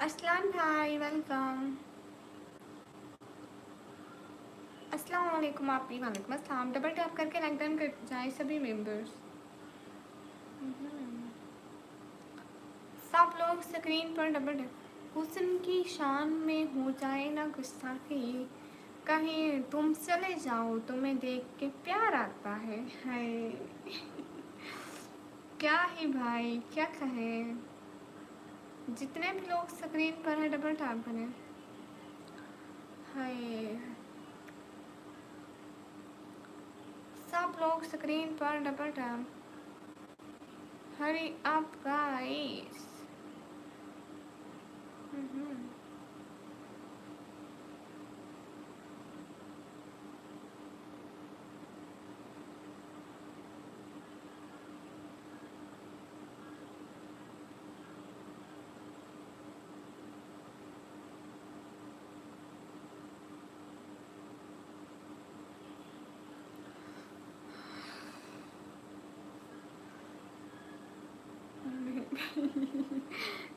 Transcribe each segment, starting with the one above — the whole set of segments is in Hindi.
अस्लान भाई वेलकम। अस्सलाम वालेकुम। आप भी वालेकुम अस्सलाम। डबल टैप करके लाइक डन कर जाए सभी मेंबर्स। सब लोग स्क्रीन पर डबल टैप। हुस्न की शान में हो जाए ना गुस्ताखी, कहीं तुम चले जाओ तुम्हें देख के प्यार आता है। हाय क्या ही भाई क्या कहें। जितने भी लोग स्क्रीन पर है डबल टैप करें। हाय सब लोग स्क्रीन पर डबल टैप। हरी अप गाइस।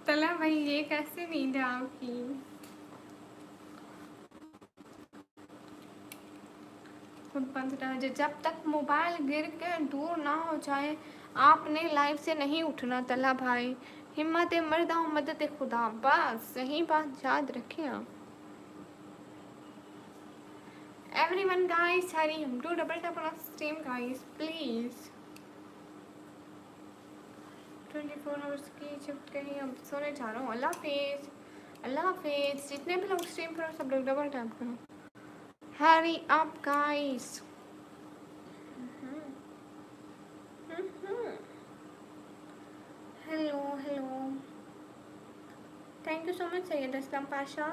तला भाई ये कैसे नींद है आपकी। खुद बंद रहा जब तक मोबाइल गिर के दूर ना हो जाए आपने लाइफ से नहीं उठना। तला भाई हिम्मत मर्दा मदद खुदा, बस सही बात याद रखें आप। एवरीवन गाइस हरी हम do double tap on stream guys please. 24 hours की शिफ्ट कहीं अब सोने जा रहा हूँ। अल्लाह हाफिज अल्लाह हाफिज। जितने भी लोग स्ट्रीम पर सब लोग डबल टैप करो। Hurry up guys. Hello hello. Thank you so much Syed Aslam Pasha.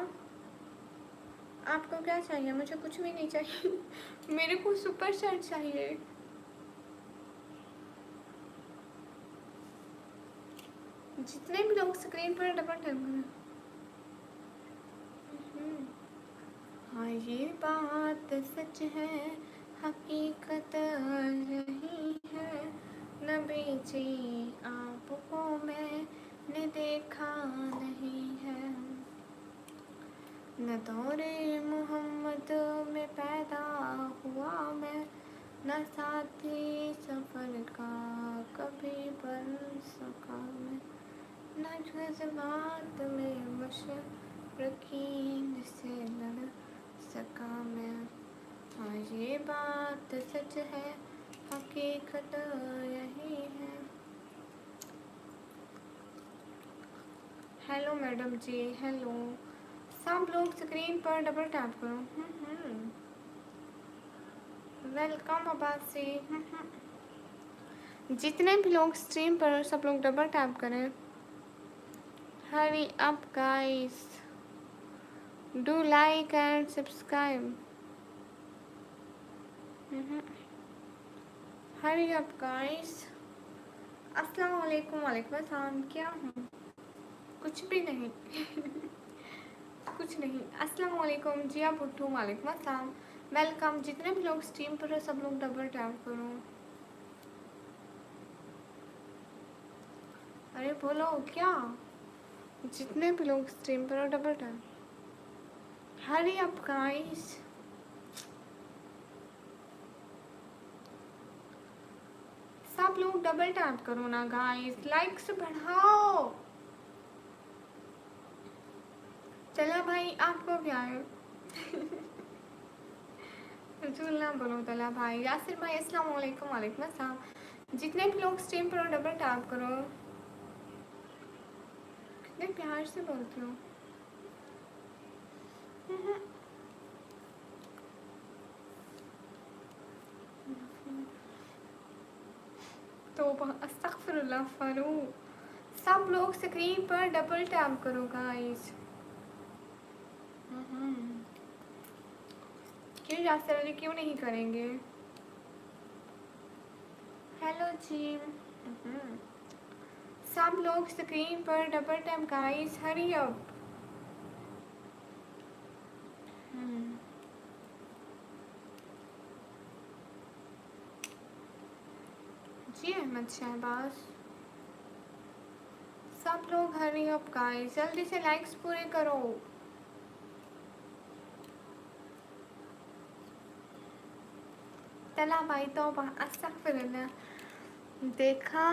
आपको क्या चाहिए? मुझे कुछ भी नहीं चाहिए। मेरे को सुपर शर्ट चाहिए। जितने भी लोग स्क्रीन पर डबल टैप करें। हाँ ये बात सच है, हकीकत नहीं है। न बेची आपको मैंने देखा नहीं है। न दौरे मोहम्मद में पैदा हुआ मैं, न साथी सफ़र का कभी बन सका मैं। न जज्बात में मुशर्रकीन से लड़ सका मैं। हाँ ये बात सच है, हकीकत यही है। हेलो मैडम जी हेलो। सब लोग स्क्रीन पर डबल टैप करो। वेलकम अब्बासी। जितने भी लोग स्ट्रीम पर सब लोग डबल टैप करें। हरी up guys do like and subscribe. Hari up guys. अस्सलाम वालेकुम। वालेकुम अस्सलाम। क्या हूँ? कुछ भी नहीं। कुछ नहीं। अस्सलाम वालेकुम जी आप उठो। वालेकुम अस्सलाम। वेलकम। जितने भी लोग स्ट्रीम पर है सब लोग डबल टैप करो। अरे बोलो क्या? जितने भी लोग स्ट्रीम पर है डबल टैप। हरी अप गाइस। सब लोग डबल टैप करो ना गाइस, लाइक्स बढ़ाओ। चला भाई आपको क्या है? रसूल ना बोलो तला भाई। यासिर भाई अस्सलाम वालेकुम। वालेकुम अस्सलाम। जितने भी लोग स्ट्रीम पर हो डबल टैप करो। कितने प्यार से बोलते हो। तो अस्तगफिरुल्लाह फारूक। सब लोग स्क्रीन पर डबल टैप करो गाइस। क्यों यासिर अली क्यों नहीं करेंगे? हेलो जी। सब लोग स्क्रीन पर double tap guys hurry up. Ji Ahmed Shahbaz. सब लोग हरी अप गाइस, जल्दी से लाइक्स पूरे करो। तला भाई तो अस्तगफिरुल्लाह। देखा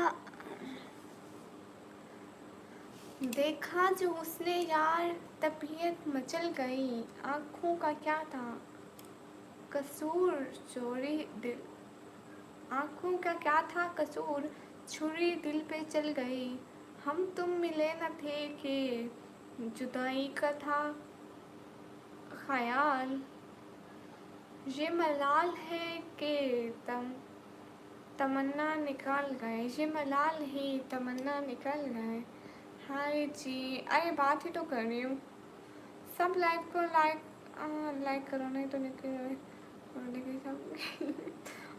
देखा जो उसने यार, तबीयत मचल गई। आँखों का क्या था कसूर, चोरी दिल, आँखों का क्या था कसूर, छुरी दिल पे चल गई। हम तुम मिले न थे कि जुदाई का था ख्याल, ये मलाल है कि तमन्ना निकाल गए, ये मलाल ही तमन्ना निकल गए। हाय जी, अरे बात ही तो कर रही हूँ। सब लाइक को लाइक करो, नहीं तो निकल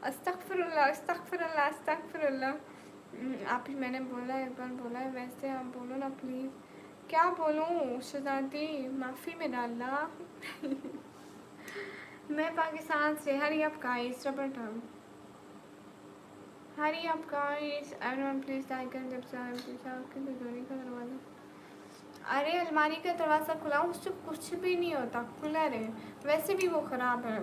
अस्तगफिरुल्लाह अस्तगफिरुल्लाह अस्तगफिरुल्लाह। आप ही मैंने बोला, एक बार बोला है, वैसे आप बोलो ना प्लीज़। क्या बोलूँ शहजादी, माफ़ी में डालना। मैं पाकिस्तान से, hurry up guys, rubber term, Hari up guys, everyone please like and subscribe. आपकी तिजोरी का दरवाज़ा, अरे अलमारी का दरवाज़ा खुला, उससे कुछ भी नहीं होता, खुला रहे, वैसे भी वो ख़राब है।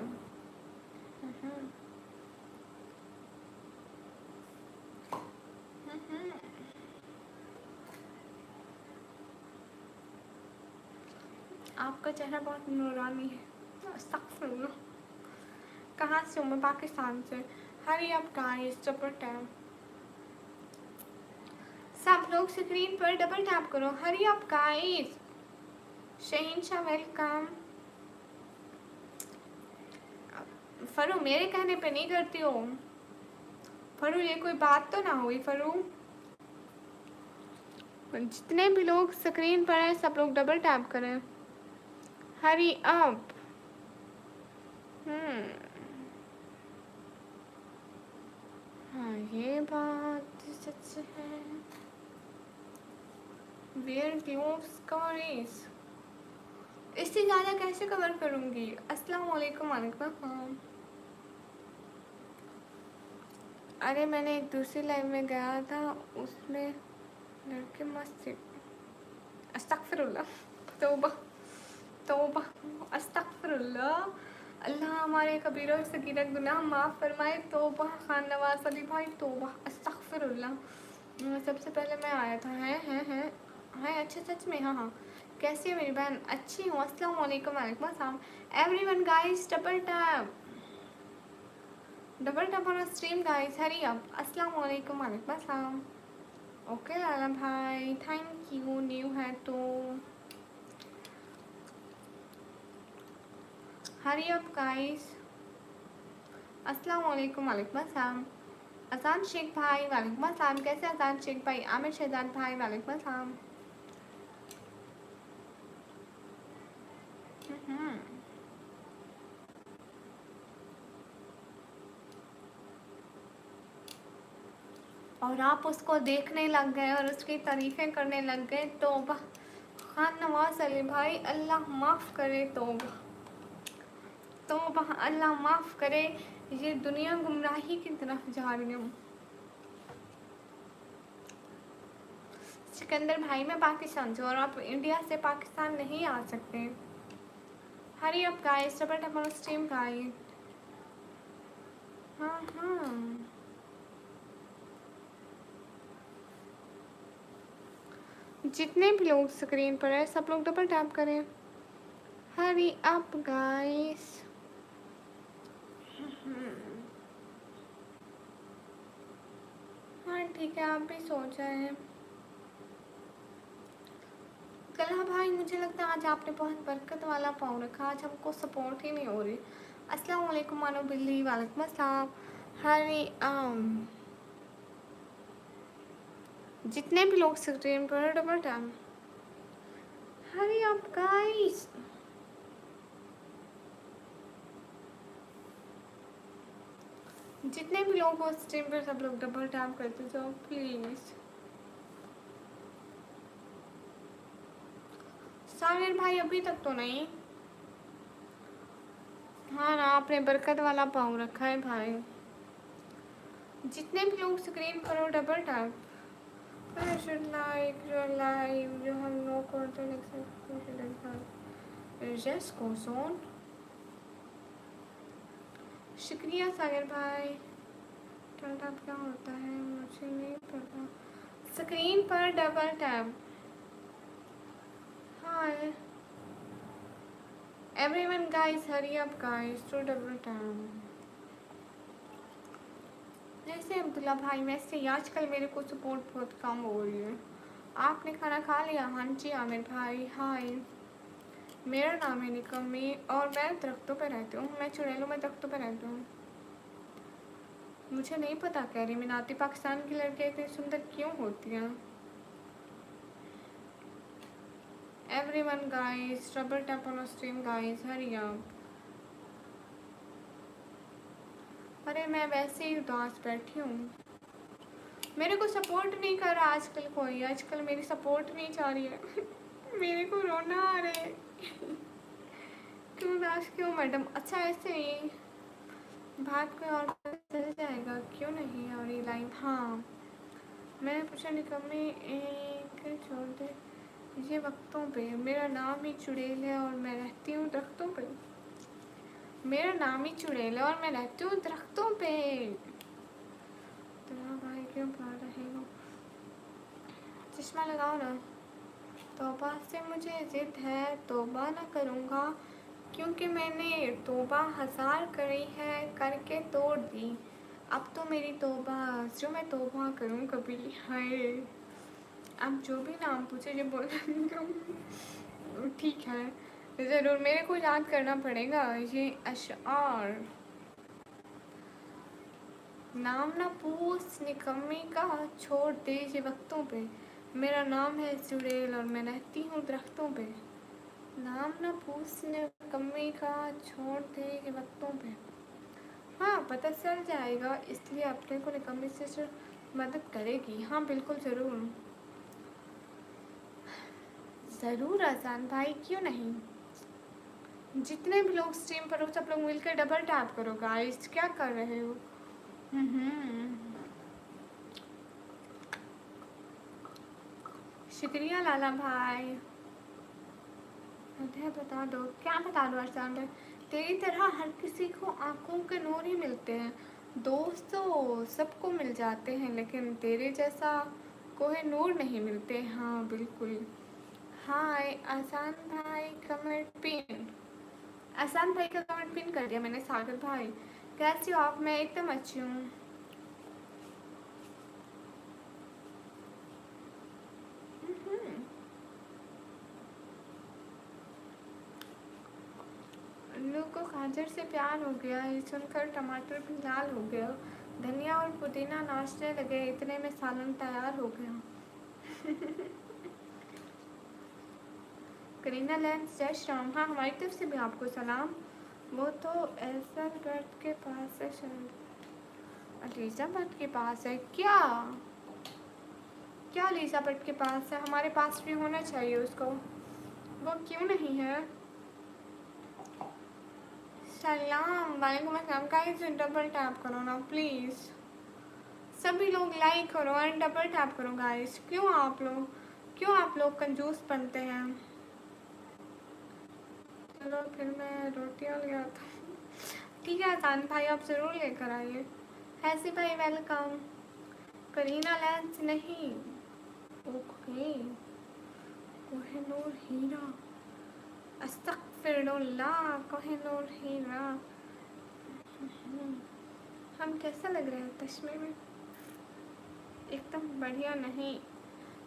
आपका चेहरा बहुत नूरानी है। अस्तगफिरुल्लाह। कहाँ से हूँ मैं? पाकिस्तान से। Hurry up guys, double tap, सब लोग स्क्रीन पर डबल टैप करो। Hurry up guys. Shahenshah welcome. फरू मेरे कहने पे नहीं करती हो फरू, ये कोई बात तो ना हुई फरू। जितने भी लोग स्क्रीन पर हैं सब लोग डबल टैप करें। Hurry up. हाँ ये बात सच है। वेयर ग्लोव्स कवरेज, इससे ज़्यादा कैसे कवर करूँगी? अस्सलाम वालेकुम। वालेकुम। अरे मैंने एक दूसरी लाइव में गया था, उसमें लड़के मस्त थे। अस्तगफिरुल्लाह, तौबा तौबा, अस्तगफिरुल्लाह। अल्लाह हमारे कबीरा और सगीरा गुनाह माफ़ फरमाए। तौबा। खान नवाज अली भाई, तौबा अस्तगफिरुल्लाह। सबसे पहले मैं आया था। हैं अच्छा सच में? हाँ हाँ। कैसी है मेरी बहन? अच्छी हूँ। अस्सलाम वालेकुम। वालेकुम अस्सलाम। Everyone guys, double tap on stream guys, hurry up. अस्सलाम वालेकुम। वालेकुम अस्सलाम। ओके लाला भाई, थैंक यू, न्यू है तो। हरी अप गाइस। अस्सलाम वालेकुम। वालेकुम अस्सलाम। अजान शेख भाई, वालेकुम अस्सलाम। कैसे अजान शेख भाई? आमिर शहजाद भाई, वालेकुम अस्सलाम। और आप उसको देखने लग गए और उसकी तारीफ़ें करने लग गए। तौबा। खान नवाज अली भाई, अल्लाह माफ़ करे। तौबा तौबा, अल्लाह माफ़ करे। ये दुनिया गुमराही की तरफ जा रही हूँ। सिकंदर भाई, मैं पाकिस्तान से और आप इंडिया से पाकिस्तान नहीं आ सकते। हरी up guys, double tap on stream guys. हाँ हाँ, जितने भी लोग स्क्रीन पर है सब लोग डबल टैप करें। हरी अप गाइस। हाँ ठीक है, आप भी सो जाए। कला भाई, मुझे लगता है आज आपने बहुत बरकत वाला पाँव रखा, आज हमको सपोर्ट ही नहीं हो रही। अस्सलाम वालेकुम मानो बिल्ली, वालेकुम अस्सलाम। हरी जितने भी लोग स्क्रीन पर डबल टैप। हरी अप गाइस। जितने भी लोग हो स्ट्रीम पर सब लोग डबल टैप करते जाओ प्लीज़। सागर भाई अभी तक तो नहीं। हाँ ना, आपने बरकत वाला पाँव रखा है भाई। जितने भी लोग स्क्रीन पर हो double tap. I should like your life. You have no content except you shouldn't have. It just goes on. शुक्रिया सागर भाई। टर्न टैप क्या होता है मुझे नहीं पता। स्क्रीन पर double tap. Hi everyone guys, hurry up guys to double tap. जैसे अब्दुल्ला भाई, वैसे ही आजकल मेरे को सपोर्ट बहुत कम हो रही है। आपने खाना खा लिया? हाँ जी आमिर भाई हाय। मेरा नाम है निकम्मी और मैं दरख्तों पर रहती हूँ। मैं चुड़ैलों में दरख्तों पर रहती हूँ। मुझे नहीं पता कह रही मिनाती पाकिस्तान की लड़कियाँ इतनी सुंदर क्यों होती हैं। Everyone guys double tap on stream guys, hurry up. अरे मैं वैसे ही उदास बैठी हूँ। मेरे को सपोर्ट नहीं कर रहा आजकल कोई। आजकल मेरी सपोर्ट नहीं चाह रही है। मेरे को रोना आ रहा है। क्यों उदास क्यों मैडम? अच्छा ऐसे ही बात कोई और चल जाएगा, क्यों नहीं? और ये लाइन हाँ मैंने पूछा निकम्मी एक छोड़ दे ये वक्तों पे। मेरा नाम ही चुड़ैल है और मैं रहती हूँ दरख्तों पे। मेरा नाम ही चुड़ैल है और मैं रहती हूँ दरख्तों पे। तेरा भाई क्यों पढ़ रहे हो? चश्मा लगाओ ना। तौबा से मुझे जिद है, तौबा ना करूँगा क्योंकि मैंने तौबा हजार करी है, करके तोड़ दी। अब तो मेरी तौबा जो मैं तौबा करूँ कभी। हाय आप जो भी नाम पूछे जो बोल ठीक है ज़रूर, मेरे को याद करना पड़ेगा ये अशआर। नाम ना पूछ निकम्मी का, छोड़ दे ये वक्तों पे। मेरा नाम है चुड़ैल और मैं रहती हूँ दरख्तों पे। नाम ना पूछ निकम्मी का, छोड़ दे ये वक्तों पे। हाँ पता चल जाएगा, इसलिए अपने को निकम्मी से मदद करेगी। हाँ बिल्कुल ज़रूर ज़रूर आसान भाई, क्यों नहीं। जितने भी लोग स्ट्रीम पर हो सब लोग मिलकर डबल टैप करो गाइस। क्या कर रहे हो? शुक्रिया लाला भाई। अरे बता दो, क्या बता दो अरसान भाई? तेरी तरह हर किसी को आंखों के नूर ही मिलते हैं। दोस्त तो सबको मिल जाते हैं लेकिन तेरे जैसा कोई नूर नहीं मिलते। हाँ बिल्कुल। हाय आसान भाई कमेंट पिन। आसान भाई का कमेंट पिन कर दिया मैंने। सागर भाई कैसे हो आप? मैं एकदम अच्छी हूँ। उल्लू को गाजर से प्यार हो गया, ये सुनकर टमाटर भी लाल हो गया। धनिया और पुदीना नाचने लगे, इतने में सालन तैयार हो गया। करीना लैंड जय श्री राम। हाँ हमारी तरफ से भी आपको सलाम। वो तो एलिजाबेथ के पास है शायद। एलिजाबेथ के पास है क्या? क्या एलिजाबेथ के पास है? हमारे पास भी होना चाहिए उसको। वो क्यों नहीं है? सलाम वालेकुम अस्सलाम। गाइस डबल टैप करो ना प्लीज़। सभी लोग लाइक करो और डबल टैप करो गाइस। क्यों आप लोग कंजूस बनते हैं? चलो फिर मैं रोटियां ले आता हूँ। ठीक है आसान भाई आप ज़रूर लेकर आइए। हैसी भाई वेलकम। करीना लैंस नहीं। ओके कोहिनूर हीरा। अस्तगफिरुल्लाह कोहिनूर हीरा। हम कैसा लग रहे हैं तस्वीर में? एकदम बढ़िया नहीं।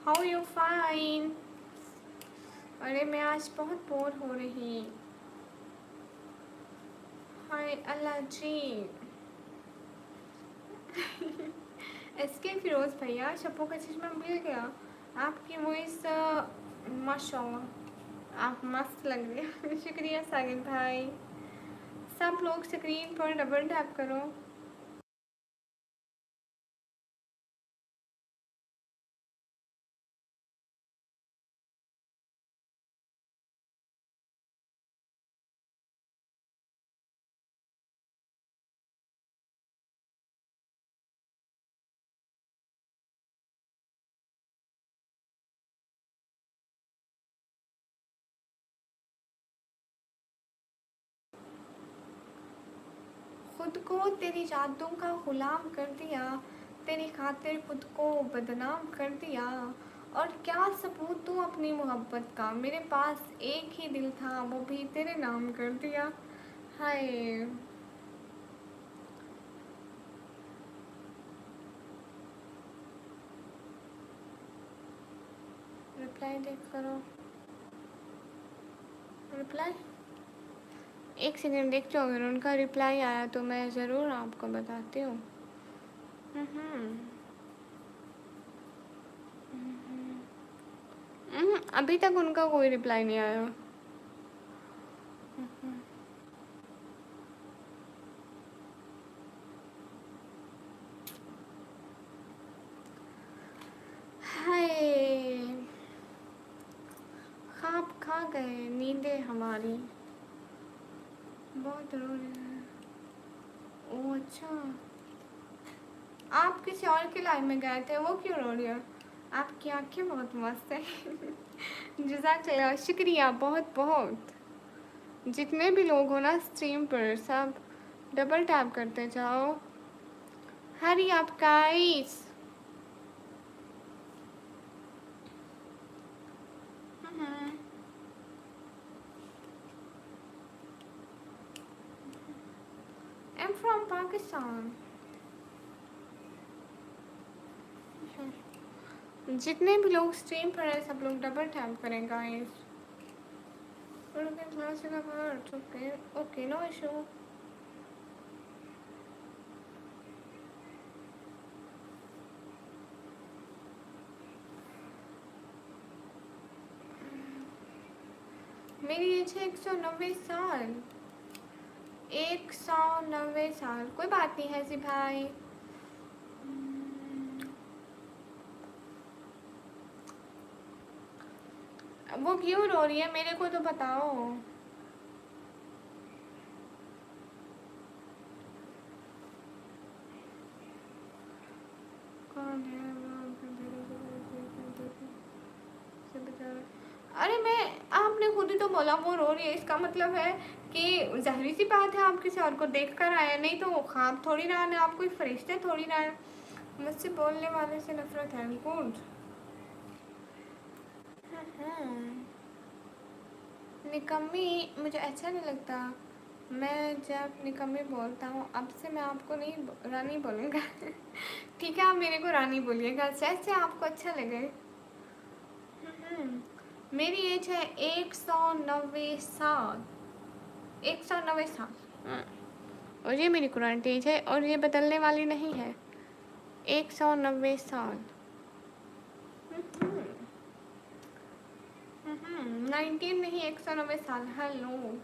How you fine? अरे मैं आज बहुत बोर हो रही। हाय अल्लाह जी। इसके फिरोज भैया शप्पू का चश्मा मिल गया। आपकी वॉइस माशाल्लाह आप मस्त लग रहे हो। शुक्रिया सागिर भाई। सब लोग स्क्रीन पर डबल टैप करो। खुद को तेरी यादों का गुलाम कर दिया, तेरी खातिर खुद को बदनाम कर दिया। और क्या सबूत दूँ अपनी मोहब्बत का, मेरे पास एक ही दिल था वो भी तेरे नाम कर दिया। हाय। रिप्लाई देख करो, रिप्लाई एक सेकंड देखते हो, अगर उनका रिप्लाई आया तो मैं ज़रूर आपको बताती हूँ। अभी तक उनका कोई रिप्लाई नहीं आया। हाय, ख्वाब खा गए नींदें हमारी, बहुत रो रहे हैं। ओह अच्छा, आप किसी और के लाइफ में गए थे, वो क्यों रो रही है? आपकी आंखें बहुत मस्त है। जज़ाकल्लाह, शुक्रिया बहुत बहुत। जितने भी लोग हो ना स्ट्रीम पर, सब डबल टैप करते जाओ। Hurry up guys. I am from Pakistan. जितने भी लोग स्ट्रीम पर हैं सब लोग डबल टैप करें guys. Okay okay, no issue. मेरी एज है 190 साल। 190 साल, कोई बात नहीं है जी भाई। वो क्यों रो रही है, मेरे को तो बताओ। कौन है अरे मैं, आपने खुद ही तो बोला वो रो रही है, इसका मतलब है कि ज़ाहिर सी बात है आप किसी और को देख कर आए, नहीं तो वो ख्वाब थोड़ी ना है, आप कोई फरिश्ते थोड़ी ना है। मुझसे बोलने वाले से नफरत है। गुड। निकम्मी मुझे अच्छा नहीं लगता, मैं जब निकम्मी बोलता हूँ। अब से मैं आपको नहीं रानी बोलूँगा। ठीक है, आप मेरे को रानी बोलिएगा जैसे आपको अच्छा लगे। मेरी एज है 190 साल। 190 साल। और ये मेरी कुरान एज है और ये बदलने वाली नहीं है। 190 साल। 19 नहीं, 190 साल। हेलो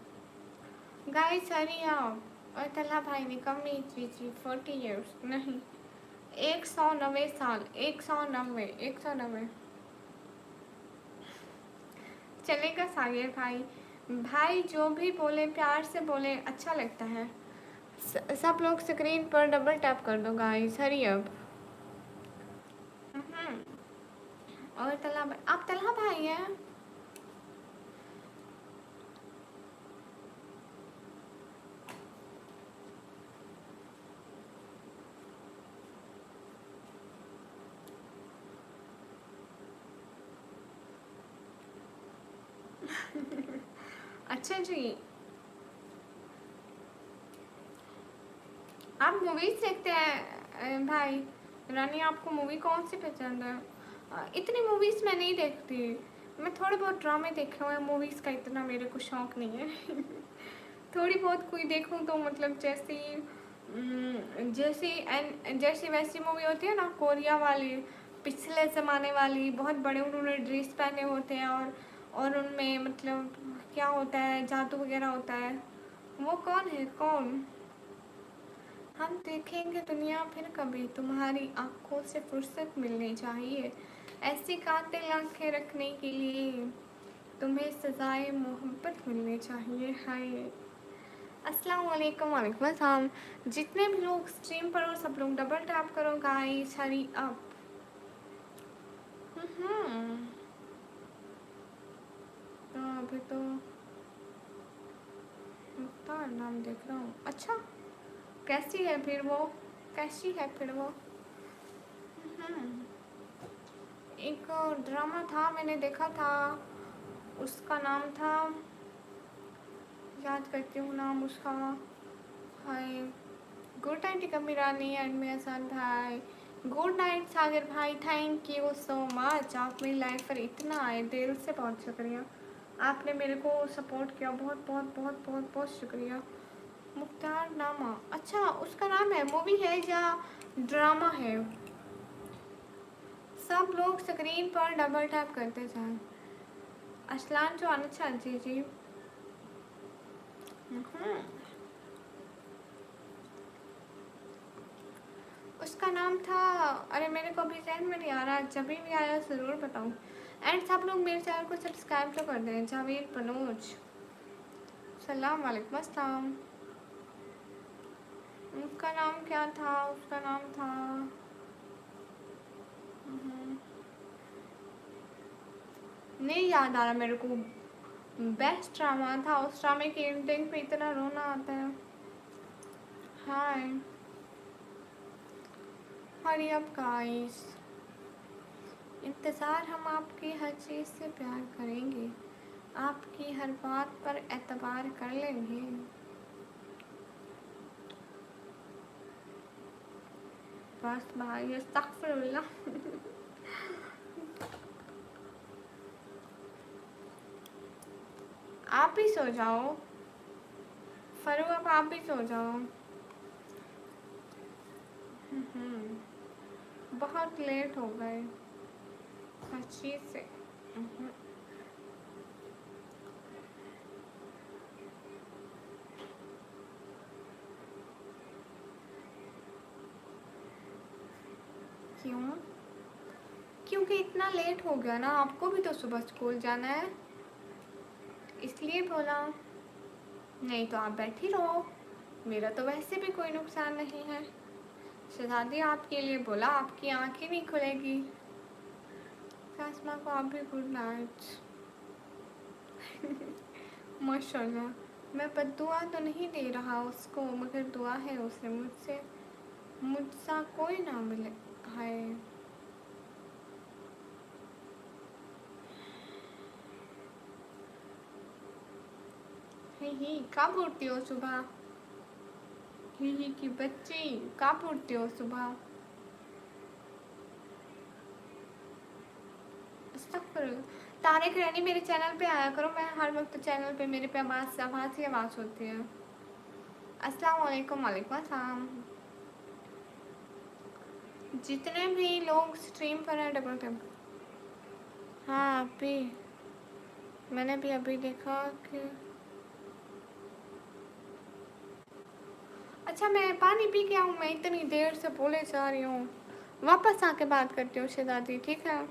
गाइस, हरी आप। और तल्हा भाई ने कम नहीं जी 40 ईयर्स नहीं, 190 साल। 190, 190 चलेगा सागिर भाई। भाई जो भी बोले प्यार से बोले, अच्छा लगता है। सब लोग स्क्रीन पर डबल टैप कर दो गाइस, हरी अब। और तल्हा भाई, आप तल्हा भाई हैं? अच्छा जी, आप मूवीज देखते हैं भाई? रानी आपको मूवी कौन सी पसंद है? इतनी मूवीज मैं नहीं देखती, मैं थोड़े बहुत ड्रामे देखे हुए हैं, मूवीज का इतना मेरे को शौक नहीं है। थोड़ी बहुत कोई देखूं तो मतलब जैसी वैसी मूवी होती है ना, कोरिया वाली, पिछले ज़माने वाली, बहुत बड़े उन्होंने ड्रेस पहने होते हैं और उनमें मतलब क्या होता है, जादू वगैरह होता है। वो कौन है, कौन? हम देखेंगे दुनिया फिर कभी, तुम्हारी आंखों से फुर्सत मिलनी चाहिए, ऐसी कातिल आंखें रखने के लिए तुम्हें सजाए मोहब्बत मिलनी चाहिए। हाय, अस्सलाम वालेकुम। वालेकुम अस्सलाम। जितने भी लोग स्ट्रीम पर हो सब लोग डबल टैप करो गाइस, हरी अप। तो अभी तो मुख्तार नाम देख रहा हूँ। अच्छा, कैसी है फिर वो? कैसी है फिर वो? हम्म, एक ड्रामा था, मैंने देखा था, उसका नाम था, याद करती हूँ नाम उसका। Hi, good night Tikam Rani and मेरा सन भाई। गुड नाइट सागर भाई, थैंक यू सो मच, आप मेरी लाइफ पर इतना आए, दिल से बहुत शुक्रिया। आपने मेरे को सपोर्ट किया, बहुत बहुत बहुत बहुत बहुत शुक्रिया। मुख्तार नामा, अच्छा उसका नाम है, मूवी है या ड्रामा है? सब लोग स्क्रीन पर डबल टैप करते जाएं। असलान चौहान, अच्छा जी जी। हम्म, उसका नाम था, अरे मेरे को अभी जहन में नहीं आ रहा, जब भी आया ज़रूर बताऊँ। एंड सब लोग मेरे चैनल को सब्सक्राइब तो कर दें। जावेद पनोज, सलाम वालेकुम अस्सलाम। उसका नाम क्या था? उसका नाम था, नहीं याद आ रहा मेरे को। बेस्ट ड्रामा था, उस ड्रामे की एंडिंग पे इतना रोना आता है। हाय, हरी अप गाइस, इंतज़ार हम आपकी हर चीज़ से प्यार करेंगे, आपकी हर बात पर एतबार कर लेंगे। बस भाई, अस्तगफिरुल्लाह। आप भी सो जाओ फरू, अब आप भी सो जाओ। बहुत लेट हो गए हर चीज़ से। क्यों? क्योंकि इतना लेट हो गया ना, आपको भी तो सुबह स्कूल जाना है, इसलिए बोला। नहीं तो आप बैठी रहो, मेरा तो वैसे भी कोई नुकसान नहीं है। शहजादी आपके लिए बोला, आपकी आँख ही नहीं खुलेगी। फासमा को आप भी गुड नाइट। माशाल्लाह, मैं बद्दुआ तो नहीं दे रहा उसको, मगर दुआ है उसे मुझसे, मुझसा कोई ना मिले। हाय, ही कब उठती हो सुबह? ही की बच्ची, कब उठती हो सुबह? अस्तगफिरुल्लाह। तारिक रैनी, मेरे चैनल पे आया करो, मैं हर वक्त चैनल पे, मेरे पे आवाज़ ही आवाज़ होती है। अस्सलाम वालेकुम। वालेकुम अस्सलाम। जितने भी लोग स्ट्रीम पर हैं डबल टैप। हाँ अभी, मैंने भी अभी देखा कि, अच्छा मैं पानी पी के आऊँ, मैं इतनी देर से बोले जा रही हूँ, वापस आके बात करती हूँ शहजादी, ठीक है?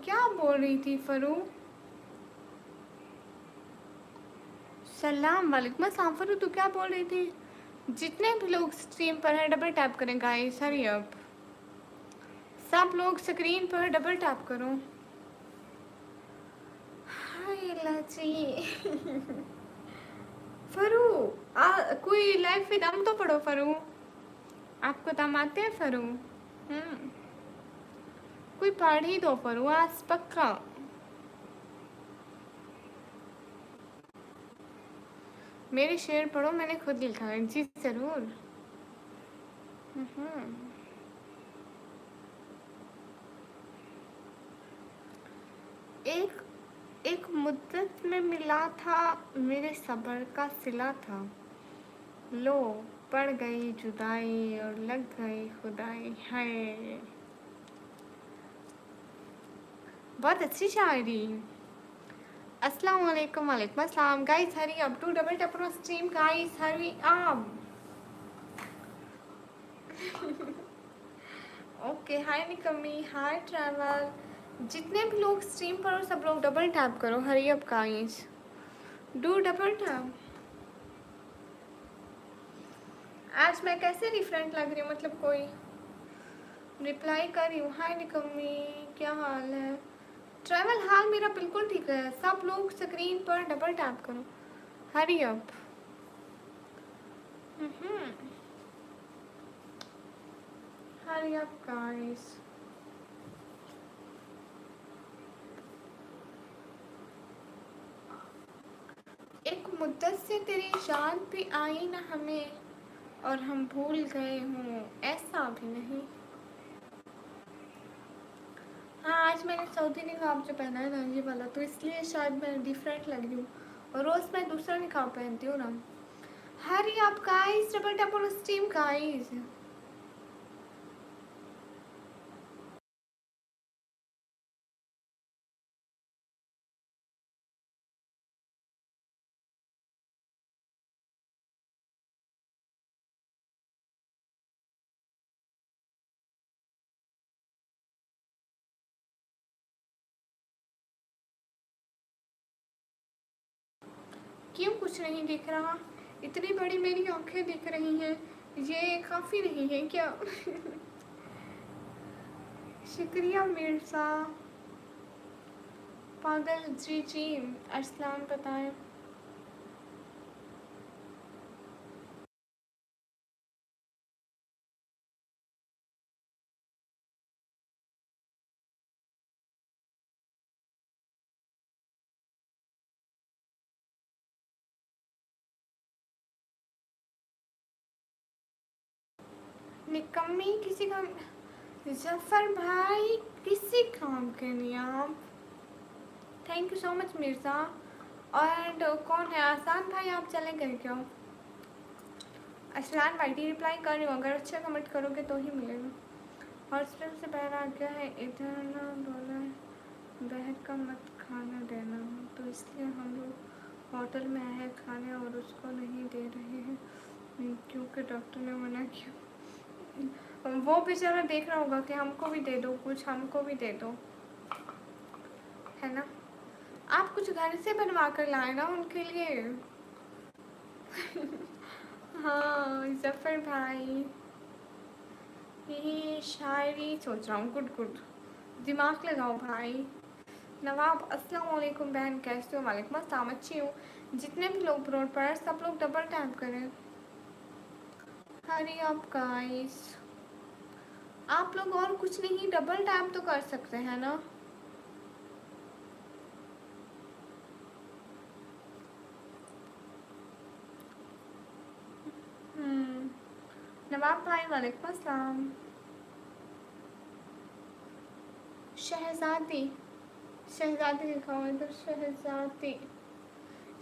क्या बोल रही थी फरू? सलाम वालेकुम अस्सलाम। फरू तू क्या बोल रही थी? जितने भी लोग स्ट्रीम पर हैं डबल टैप करें गाइस, हरी अप। सब लोग स्क्रीन पर डबल टैप करो। हाय लाची। फरू कोई लाइफ में दम तो पढ़ो फरू। आपको दम आते हैं फरू? कोई पढ़ ही दो फरू आज पक्का। मेरे शेर पढ़ो, मैंने खुद लिखा है जी जरूर। एक एक मुद्दत में मिला था, मेरे सब्र का सिला था। लो पड़ गई जुदाई और लग गई खुदाई है। बहुत अच्छी शायरी। अस्सलाम वालेकुम। वालेकुम अस्सलाम guys, hurry up to double tap on stream guys, hurry up. Okay hi Nikami, hi travel. जितने भी लोग स्ट्रीम पर हो सब लोग डबल टैप करो, hurry up guys, do double tap. आज मैं कैसे डिफरेंट लग रही हूँ, मतलब कोई रिप्लाई कर रही हूँ। हाय निकमी, क्या हाल है? ट्रैवल हाल मेरा बिल्कुल ठीक है। सब लोग स्क्रीन पर डबल टैप करो, हरी अप। हरी अप गाइस। एक मुद्दत से तेरी याद भी आई ना हमें, और हम भूल गए हूँ ऐसा भी नहीं। हाँ आज मैंने सऊदी निकाब जो पहना है ना ये वाला, तो इसलिए शायद मैं डिफरेंट लग रही हूँ। और रोज़ मैं दूसरा निकाब पहनती हूँ ना। हरी up guys, double tap on stream guys. क्यों कुछ नहीं दिख रहा? इतनी बड़ी मेरी आंखें दिख रही हैं, ये काफ़ी नहीं है क्या? शुक्रिया मिर्ज़ा। पागल जी जी। अरसलान बताएं। निकम्मी किसी काम, जफर भाई किसी काम के नहीं आप। Thank you so much Mirza. और कौन है आसान भाई, आप चले गए क्या? असलान भाई डी रिप्लाई कर रही हूँ, अगर अच्छा कमेंट करोगे तो ही मिलेगा। हॉस्पिटल से बाहर आ गया है, इधर ना बोला है बहर का मत खाना देना, तो इसलिए हम लोग होटल में आए हैं खाने और उसको नहीं दे रहे हैं क्योंकि डॉक्टर ने मना किया। वो बेचारा देख रहा होगा कि हमको भी दे दो कुछ, हमको भी दे दो, है ना? आप कुछ घर से बनवा कर लाए ना उनके लिए। हाँ जफ़र भाई, यही शायरी सोच रहा हूँ। गुड गुड, दिमाग लगाओ भाई। नवाब अस्सलाम वालेकुम बहन, कैसे हो? वालेकुम अस्सलाम, अच्छी हूँ। जितने भी लोग ब्रोड पर सब लोग डबल टैप करें, हरी अप गाइस। आप लोग और कुछ नहीं डबल टैप तो कर सकते हैं ना। नवाब भाई वालेकुम अस्सलाम। शहजादी, शहजादी लिखा हुआ इधर, शहजादी।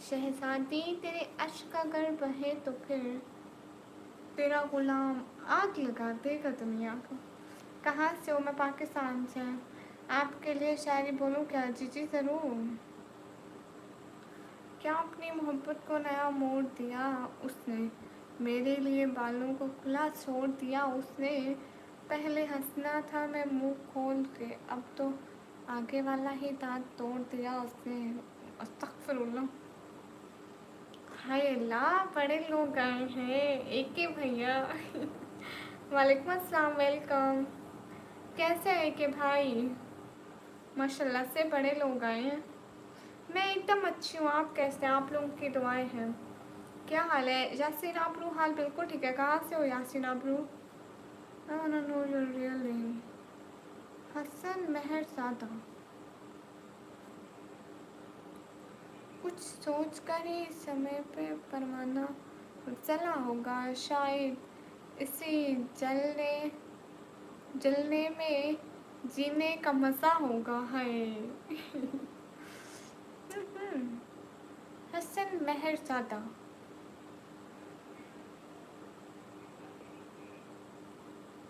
शहजादी तेरे अश्क अगर बहे तो फिर तेरा गुलाम आग लगा देगा दुनिया को। कहाँ से हो? मैं पाकिस्तान से। आपके लिए शायरी बोलूँ क्या? जी जी ज़रूर। क्या अपनी मोहब्बत को नया मोड़ दिया उसने, मेरे लिए बालों को खुला छोड़ दिया उसने। पहले हंसना था मैं मुंह खोल के, अब तो आगे वाला ही दांत तोड़ दिया उसने। अस्तगफिरुल्लाह। हाय अल्लाह, बड़े लोग आए हैं, एक ही भैया। वालेकुम अस्सलाम, वेलकम। कैसे है कि भाई? माशाल्लाह से बड़े लोग आए हैं। मैं एकदम अच्छी हूँ, आप कैसे हैं? आप लोगों की दुआएं हैं। क्या हाल है यासीन आबरू? हाल बिल्कुल ठीक है। कहाँ से हो Yasin Abru? I wanna know your real name. Hasan Mehar Sada. कुछ सोच कर ही समय पे परवाना चला होगा शायद। इसी जलने जलने में जीने का मज़ा होगा है। हसन मेहर सादा।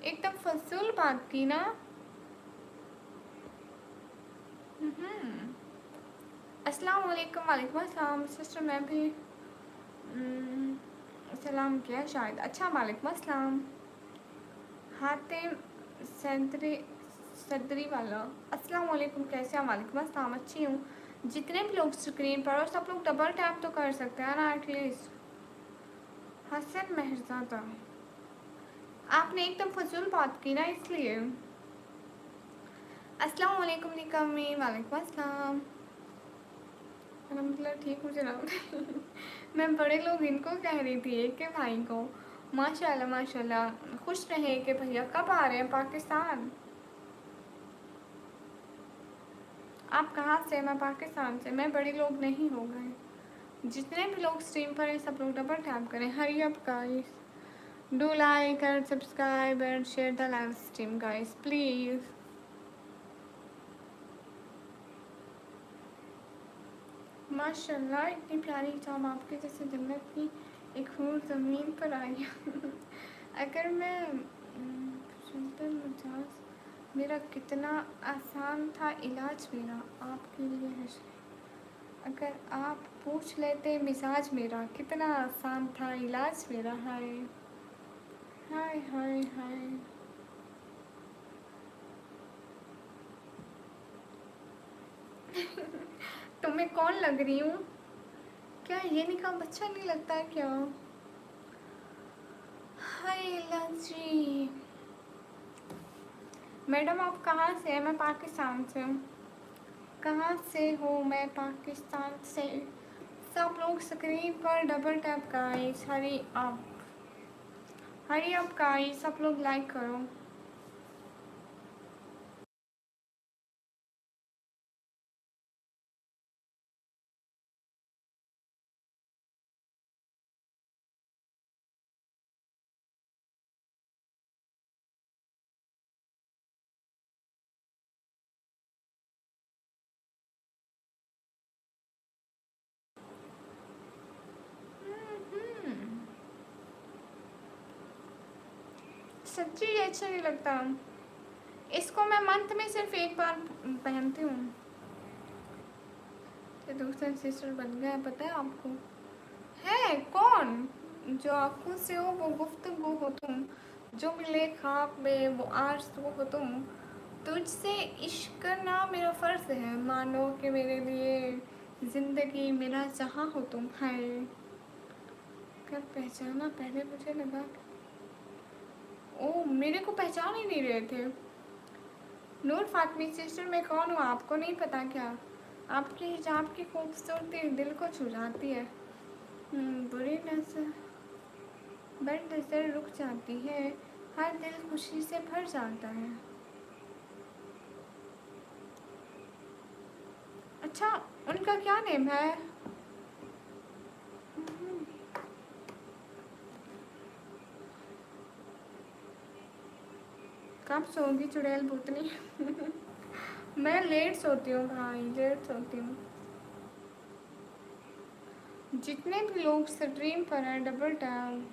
एकदम फजूल बात की ना। अस्सलाम वालेकुम। वालेकुम अस्सलाम सिस्टर। मैं भी सलाम किया शायद। अच्छा, वालेकुम अस्सलाम। हातिम सदरी सदरी वाला। अस्सलाम वालेकुम, कैसे हैं? वालेकुम अस्सलाम, अच्छी हूँ। जितने भी लोग स्क्रीन पर, और सब लोग डबल टैप तो कर सकते हैं ना एटलीस्ट। हसन मेहरजादा। आपने एकदम फजूल बात की ना, इसलिए। अस्सलाम वालेकुम निकम्मी। वालेकुम अस्सलाम। मतलब ठीक मुझे लगा। मैं बड़े लोग इनको कह रही थी एक के भाई को। माशाल्लाह माशाल्लाह। खुश रहे कि भैया कब आ रहे हैं पाकिस्तान? आप कहाँ से? मैं पाकिस्तान से। मैं बड़े लोग नहीं हो गए। जितने भी लोग स्ट्रीम पर हैं सब लोग डबल टैप करें। हरी up guys, do like and subscribe and share the live stream guys please. माशाल्लाह, इतनी प्यारी चाम आपके जैसे जन्नत की एक हूर ज़मीन पर आई। अगर मैं सिंपल मिजाज मेरा कितना आसान था इलाज मेरा आपके लिए है। अगर आप पूछ लेते मिजाज मेरा कितना आसान था इलाज मेरा। हाय हाय हाय हाय। तुम्हें कौन लग रही हूँ? क्या ये निकाह अच्छा नहीं लगता है क्या? हाय लाजी। मैडम आप कहाँ से हैं? मैं पाकिस्तान से हूँ। कहाँ से हो? मैं पाकिस्तान से। सब लोग स्क्रीन पर double tap guys. Hurry up guys, सब लोग लाइक करो। सच्ची ये अच्छा नहीं लगता। इसको मैं मंथ में सिर्फ एक बार पहनती हूँ। तो दूसरा सिस्टर बन गया, पता है आपको? है कौन? जो आँखों से हो वो गुफ्तगू हो तुम, जो मिले ख्वाब में वो आरज़ू हो तुम। तुझसे इश्क करना मेरा फ़र्ज़ है, मानो कि मेरे लिए ज़िंदगी मेरा जहाँ हो तुम। है कब पहचाना? पहले मुझे लगा ओ मेरे को पहचान ही नहीं रहे थे। नूर फातमी सिस्टर, मैं कौन हूँ आपको नहीं पता क्या? आपके हिजाब की खूबसूरती दिल को छू जाती है। बुरी नजर बड़ नजर रुक जाती है, हर दिल खुशी से भर जाता है। अच्छा, उनका क्या नेम है? कब सोगी चुड़ैल भूतनी? मैं लेट सोती हूँ भाई, लेट सोती हूँ। जितने भी लोग स्ट्रीम पर हैं डबल टैप।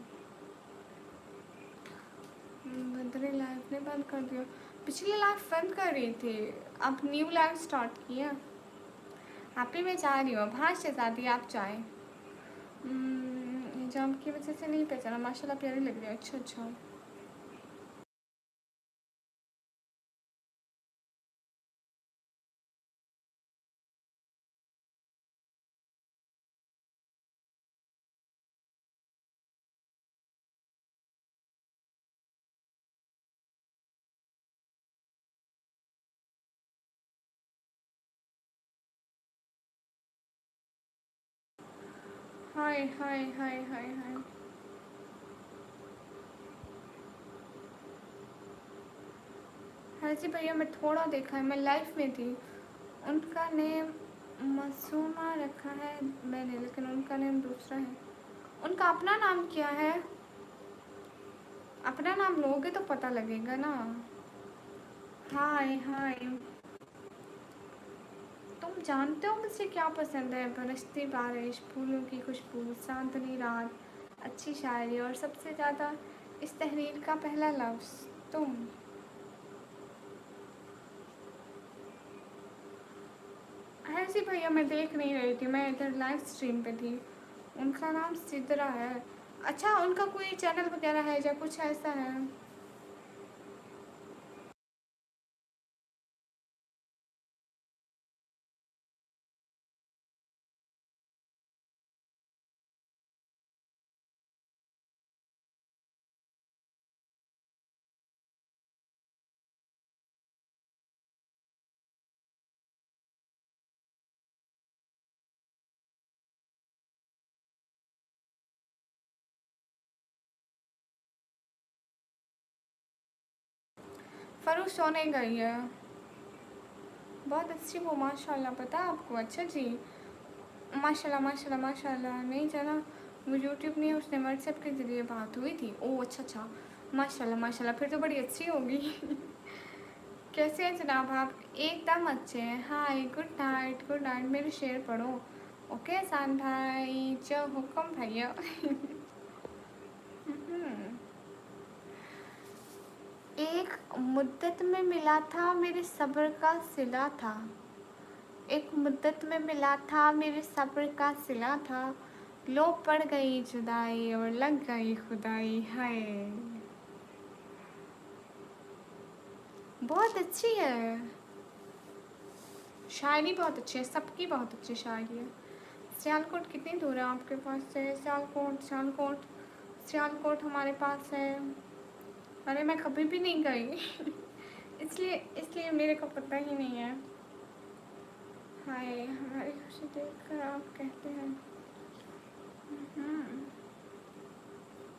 बदरी लाइव ने बंद कर दिया। पिछली लाइव बंद कर रही थी, अब न्यू लाइव स्टार्ट किया। आप ही मैं जा रही हूँ अब। हाँ शहजादी आप जाएँ। हिजाब की वजह से नहीं पहचाना, माशाल्लाह प्यारी लग रही है। अच्छा अच्छा। हाय हाय हाय हाय हाय। हर्षी भैया मैं थोड़ा देखा है, मैं लाइफ में थी। उनका नेम मासूमा रखा है मैंने, लेकिन उनका नेम दूसरा है। उनका अपना नाम क्या है? अपना नाम लोगे तो पता लगेगा ना। हाय हाय। तुम जानते हो मुझे क्या पसंद है? बरसती बारिश, फूलों की खुशबू, चांदनी रात, अच्छी शायरी और सबसे ज़्यादा इस तहरीर का पहला लफ्ज़ तुम। ऐसी भैया मैं देख नहीं रही थी, मैं इधर लाइव स्ट्रीम पे थी। उनका नाम सिद्रा है। अच्छा, उनका कोई चैनल वगैरह है या कुछ ऐसा है? फरूख सोने गई है। बहुत अच्छी वो, माशाल्लाह। पता है आपको? अच्छा जी। माशाल्लाह माशाल्लाह माशाल्लाह। नहीं जाना, वो यूट्यूब नहीं, उसने व्हाट्सएप के ज़रिए बात हुई थी। ओह अच्छा अच्छा। माशाल्लाह माशाल्लाह, फिर तो बड़ी अच्छी होगी। कैसे हैं जनाब आप? एकदम अच्छे हैं। हाय, गुड नाइट गुड नाइट। मेरे शेर पढ़ो। ओके एहसान भाई, जो हुक्म भैया। हम्म। एक मुद्दत में मिला था मेरे सब्र का सिला था। एक मुद्दत में मिला था मेरे सब्र का सिला था। लो पड़ गई जुदाई और लग गई खुदाई। हाय, बहुत अच्छी है शायरी, बहुत अच्छी है, सबकी बहुत अच्छी शायरी है। सियालकोट कितनी दूर है आपके पास से? सियालकोट सियालकोट सियालकोट हमारे पास है। अरे मैं कभी भी नहीं गई। इसलिए इसलिए मेरे को पता ही नहीं है। हाय, हमारी खुशी देख कर आप कहते हैं। हम्म।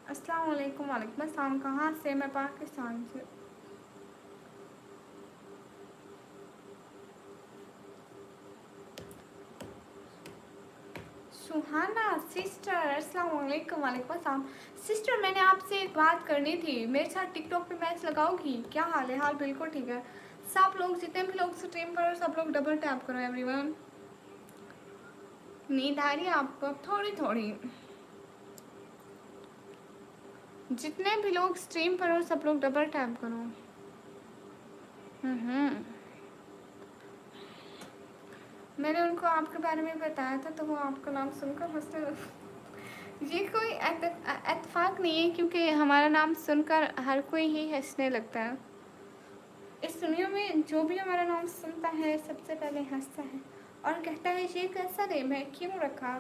अस्सलाम वालेकुम। वालेकुम अस्सलाम। कहाँ से? मैं पाकिस्तान से। सुहाना सिस्टर, अस्सलाम वालेकुम। वालेकुम अस्सलाम। सिस्टर, मैंने आपसे एक बात करनी थी। मेरे साथ टिकटॉक पे मैच लगाओगी? क्या हाल है? हाल बिल्कुल ठीक है। सब लोग, जितने भी लोग स्ट्रीम पर, सब लोग डबल टैप करो एवरीवन। नींद आ रही है आपको? थोड़ी थोड़ी। जितने भी लोग स्ट्रीम पर हो, सब लोग डबल टैप करो। हम्म। मैंने उनको आपके बारे में बताया था, तो वो आपका नाम सुनकर हंसने लगे। ये कोई इत्तेफाक नहीं है, क्योंकि हमारा नाम सुनकर हर कोई ही हंसने लगता है। इस दुनिया में जो भी हमारा नाम सुनता है सबसे पहले हंसता है और कहता है ये कैसा नेम है, क्यों रखा।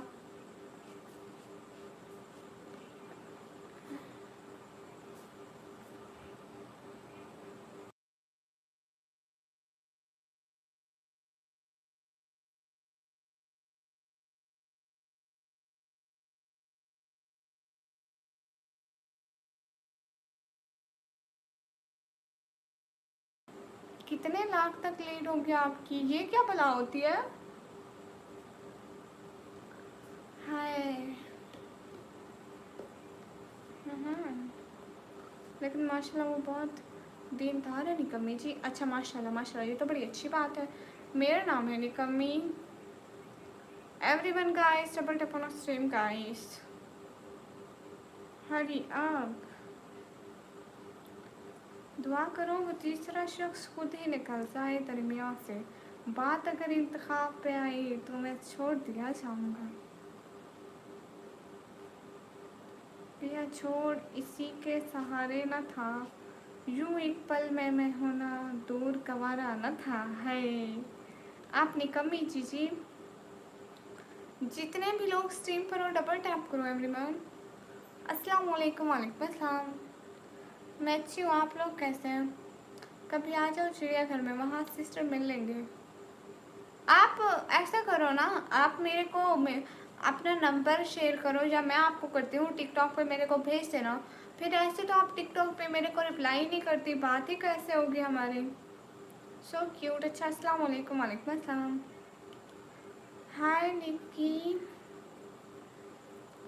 कितने लाख तक लीड हो गया आपकी? ये क्या भला होती है? हाय। हम्म। लेकिन माशाल्लाह वो बहुत दीनदार है निकम्मी जी। अच्छा, माशाल्लाह माशाल्लाह, ये तो बड़ी अच्छी बात है। मेरा नाम है Nikammi. Everyone guys, double tap on stream guys. Hurry आप दुआ करो वो तीसरा शख्स खुद ही निकल जाए दरमियान से। बात अगर इंतखाब पे आई तो मैं छोड़ दिया जाऊंगा। पिया छोड़ इसी के सहारे न था, यूं एक पल में मैं होना दूर गवारा न था। है आप निकम्मी जी। जितने भी लोग स्ट्रीम पर हो, डबल टैप करो एवरीवन। अस्सलाम वालेकुम। वालेकुम अस्सलाम। मैं अच्छी हूँ, आप लोग कैसे हैं? कभी आ जाओ चिड़ियाघर में, वहाँ सिस्टर मिल लेंगे। आप ऐसा करो ना, आप मेरे को अपना नंबर शेयर करो या मैं आपको करती हूँ, टिकटॉक पे मेरे को भेज देना। फिर ऐसे तो आप टिकटॉक पे मेरे को रिप्लाई नहीं करती, बात ही कैसे होगी हमारी। So cute. अच्छा, अस्सलाम वालेकुम। वालेकुम अस्सलाम। हाय निक्की,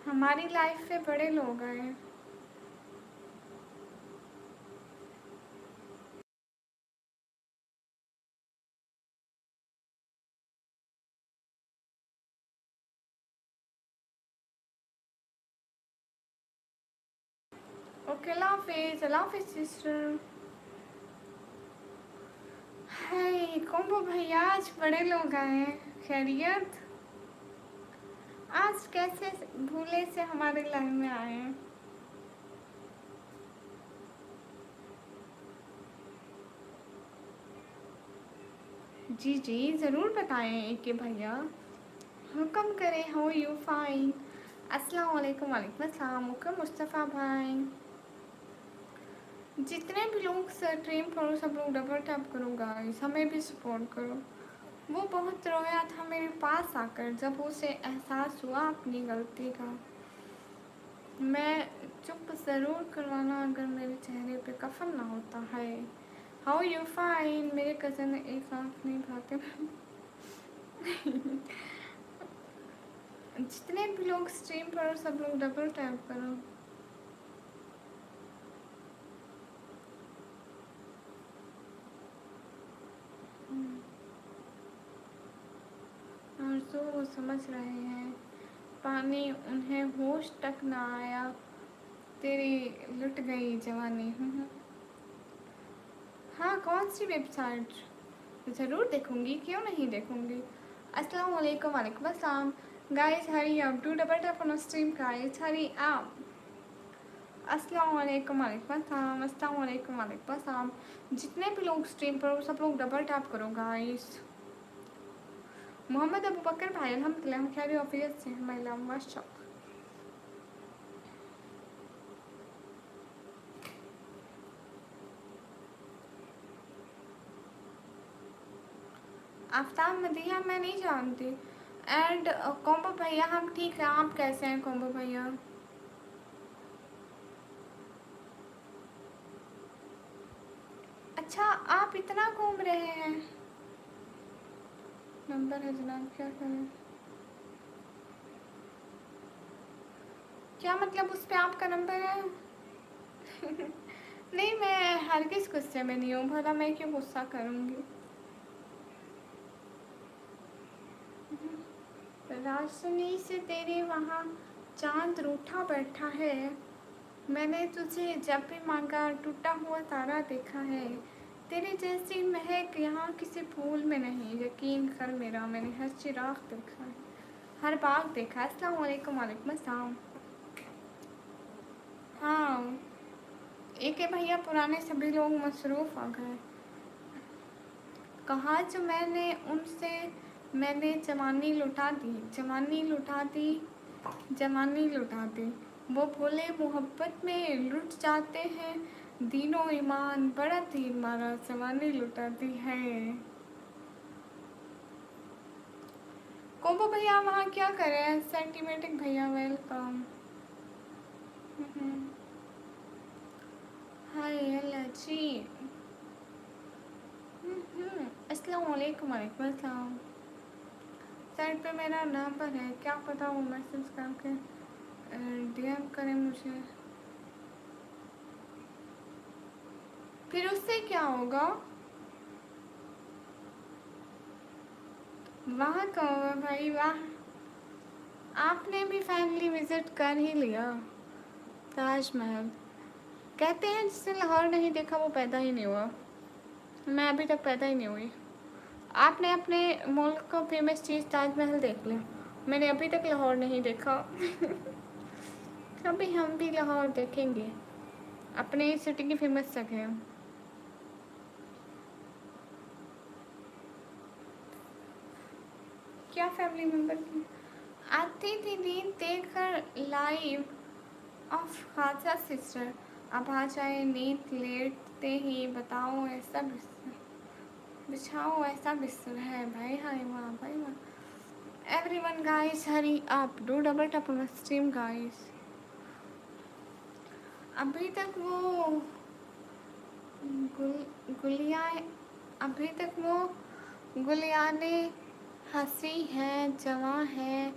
हमारी लाइफ में बड़े लोग आए। ओके, अल्लाह हाफिज़। अल्लाह हाफिज़ सिस्टर। हाय कोम्बो भैया, आज बड़े लोग आए हैं। खैरियत? आज कैसे भूले से हमारे लाइन में आए हैं। जी जी, ज़रूर बताएं एक के भैया। हुक्म करें। हो यू फाइन? अस्सलाम वालेकुम। वालेकुम अस्सलाम। हुक्म मुस्तफ़ा भाई। जितने भी लोग स्ट्रीम करो सब लोग डबल टैप करो गाइस, हमें भी सपोर्ट करो। वो बहुत रोया था मेरे पास आकर जब उसे एहसास हुआ अपनी गलती का। मैं चुप ज़रूर करवाना अगर मेरे चेहरे पे कफन ना होता है। How you fine? मेरे कज़न एक आँख नहीं भाते। जितने भी लोग स्ट्रीम करो सब लोग डबल टैप करो। और जो वो समझ रहे हैं, पानी उन्हें होश तक ना आया, तेरी लुट गई जवानी। हाँ, कौन सी वेबसाइट? ज़रूर देखूंगी, क्यों नहीं देखूंगी। अस्सलाम वालेकुम। वालेकुम अस्सलाम। Guys hurry up, do double tap on stream guys, hurry up. अस्सलाम वालेकुम। वालेकुम अस्सलाम। अस्सलाम वालेकुम। वालेकुम अस्सलाम। जितने भी लोग स्ट्रीम पर सब लोग डबल टैप करो गाइस। मोहम्मद अबू बकर भाई, अल्हम्दुलिल्लाह, हम खैर ऑफिस से महिला माशा। आफ्ताब मदिया मैं नहीं जानती। एंड कोम्बो भैया हम ठीक है, आप कैसे हैं कोम्बो भैया? अच्छा, आप इतना घूम रहे हैं। नंबर है जनाब, क्या करें? क्या मतलब उस पे आपका नंबर है? नहीं, मैं हरगिज़ गुस्से में नहीं हूँ, भला मैं क्यों गुस्सा करूँगी। राशनी से तेरे वहाँ चांद रूठा बैठा है। मैंने तुझे जब भी मांगा टूटा हुआ तारा देखा है। तेरे जैसी महक यहाँ किसी फूल में नहीं, यकीन कर मेरा, मैंने हर चिराग देखा है, हर बाग देखा है। अस्सलाम वालेकुम। वालेकुम अस्सलाम। हाँ, एक है भैया, पुराने सभी लोग मसरूफ़ आ गए। कहा जो मैंने उनसे, मैंने जवानी लुटा दी, जवानी लुटा दी, जवानी लुटा दी। वो बोले मोहब्बत में लुट जाते हैं, दीनो ईमान बड़ा तीर मारा, जवानी लुटा दी है। कोम्बो भैया वहाँ क्या कर रहे हैं? सेंटीमेटिक भैया वेलकम। हाय अल्लाह जी। अस्सलाम वालेकुम। वालेकुम अस्सलाम। साइड पे मेरा नंबर है, क्या पता वो मैसेज करके डीएम करें मुझे। फिर उससे क्या होगा? वाह कहो भाई वाह, आपने भी फैमिली विजिट कर ही लिया। ताजमहल कहते हैं जिसने लाहौर नहीं देखा वो पैदा ही नहीं हुआ। मैं अभी तक पैदा ही नहीं हुई। आपने अपने मुल्क का फेमस चीज़ ताजमहल देख लिया, मैंने अभी तक लाहौर नहीं देखा। कभी हम भी लाहौर देखेंगे, अपने सिटी की फेमस जगह। क्या फैमिली मेम्बर की? आती थी नींद देखकर लाइव ऑफ खासा सिस्टर, अब आ जाए नींद लेटते ही, बताओ ऐसा बिस्तर बिछाओ, ऐसा बिस्तर है भाई। हाय वाह भाई वाह। everyone guys, hurry up, do double tap on the stream guys. अभी तक वो गुलिया अभी तक वो गुलियाने हंसी है जवां है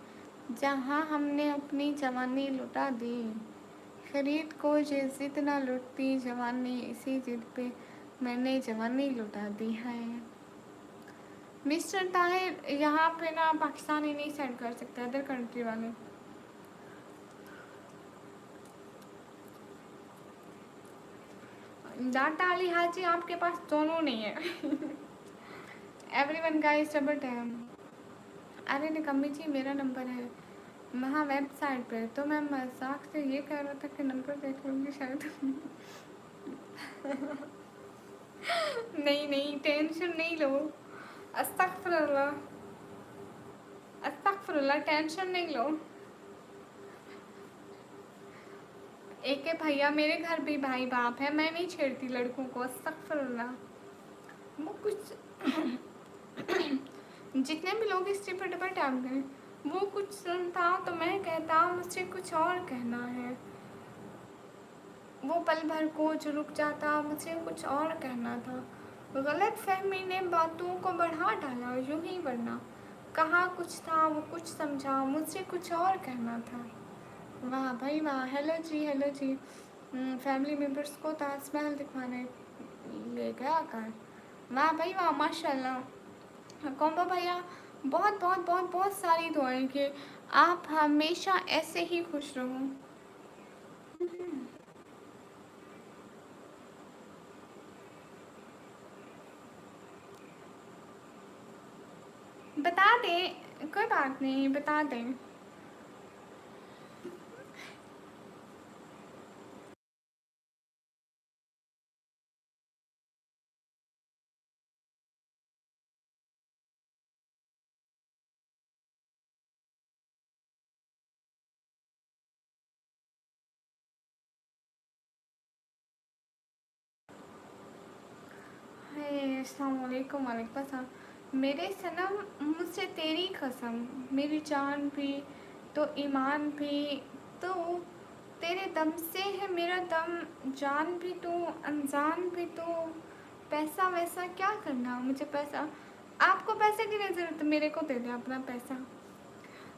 जहाँ हमने अपनी जवानी लुटा दी। खरीद को ये जिद ना लुटती जवानी, इसी जिद पे मैंने जवानी लुटा दी है। मिस्टर ताहिर यहाँ पे ना पाकिस्तानी नहीं सेंड कर सकते, अदर कंट्री वाले। डाटा अली हाजी आपके पास दोनों नहीं है। Everyone guys double time. अरे निकम्मी जी मेरा नंबर है वहाँ वेबसाइट पे, तो मैं मजाक से ये कह रहा था कि नंबर देख लूँगी शायद। नहीं नहीं टेंशन नहीं लो, अस्तगफिरुल्लाह अस्तगफिरुल्लाह, टेंशन नहीं लो। एक है भैया, मेरे घर भी भाई बाप है, मैं नहीं छेड़ती लड़कों को, अस्तगफिरुल्लाह। वो कुछ जितने भी लोग इस पर डबल टैप करें, वो कुछ सुनता तो मैं कहता मुझसे कुछ और कहना है। वो पल भर को जो रुक जाता मुझे कुछ और कहना था। गलत फहमी ने बातों को बढ़ा डाला यूं ही, वरना कहा कुछ था वो कुछ समझा, मुझसे कुछ और कहना था। वाह भाई वाह, हेलो जी हेलो जी। फैमिली मेम्बर्स को ताजमहल दिखवाने ले गया कर। वाह भाई वाह, माशाल्लाह। कॉम्बो भैया बहुत बहुत बहुत बहुत सारी दुआएं कि आप हमेशा ऐसे ही खुश रहो। बता दें, कोई बात नहीं, बता दें। अस्सलाम वालेकुम। वालेकुम अस्सलाम। मेरे सनम मुझसे तेरी कसम, मेरी जान भी तो ईमान भी तो तेरे दम से है मेरा दम, जान भी तो अनजान भी तो। पैसा वैसा क्या करना मुझे पैसा, आपको पैसे की नहीं ज़रूरत, मेरे को दे दे अपना पैसा।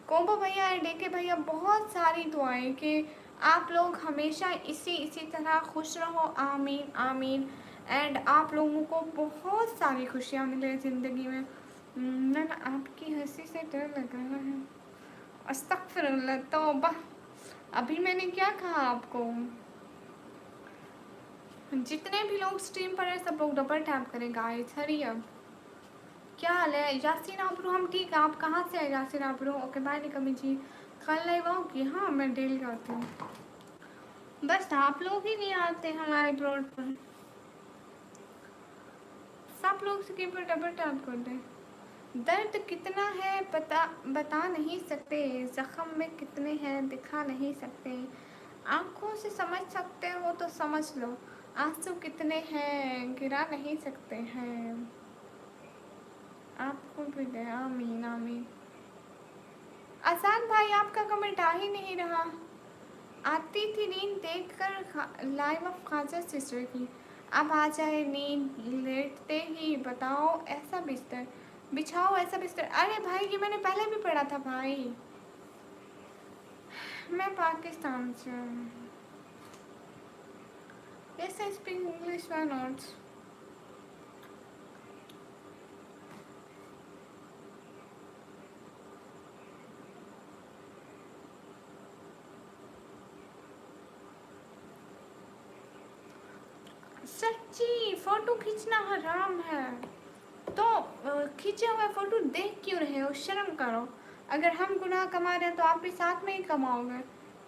कोम्बो भैया डेके भैया बहुत सारी दुआएं कि आप लोग हमेशा इसी तरह खुश रहो, आमीन आमीन। एंड आप लोगों को बहुत सारी खुशियाँ मिले ज़िंदगी में। ना आपकी हंसी से डर लग रहा है, अस्तगफिरुल्लाह तौबा। अभी मैंने क्या कहा आपको? जितने भी लोग स्ट्रीम पर हैं सब लोग डबल टैप करें गाइस, हरी अब। क्या हाल है यासीन आबरू? हम ठीक है, आप कहाँ से हैं यासीन आबरू? ओके बाय निकमी जी, कल लाइव आओगी? हाँ मैं डेली आती हूँ, बस आप लोग ही नहीं आते हमारे ब्लॉग पर। सब लोग स्क्रीन पर डबल टैप कर दें। दर्द कितना है बता नहीं सकते, जख्म में कितने हैं दिखा नहीं सकते, आँखों से समझ सकते हो तो समझ लो, आंसू कितने हैं गिरा नहीं सकते हैं। आपको भी दे, आमीन आमीन। आसान भाई आपका कमेंट आ ही नहीं रहा। आती थी नींद देखकर लाइव ऑफ खाजा सिस्टर की, अब आ जाए नींद लेटते ही, बताओ ऐसा बिस्तर बिछाओ ऐसा बिस्तर। अरे भाई ये मैंने पहले भी पढ़ा था भाई, मैं पाकिस्तान से हूँ। Yes I speak English, why not. सच्ची फोटो खींचना हराम है, तो खींचे हुए फोटो देख क्यों रहे हो? शर्म करो। अगर हम गुनाह कमा रहे हैं तो आप भी साथ में ही कमाओगे।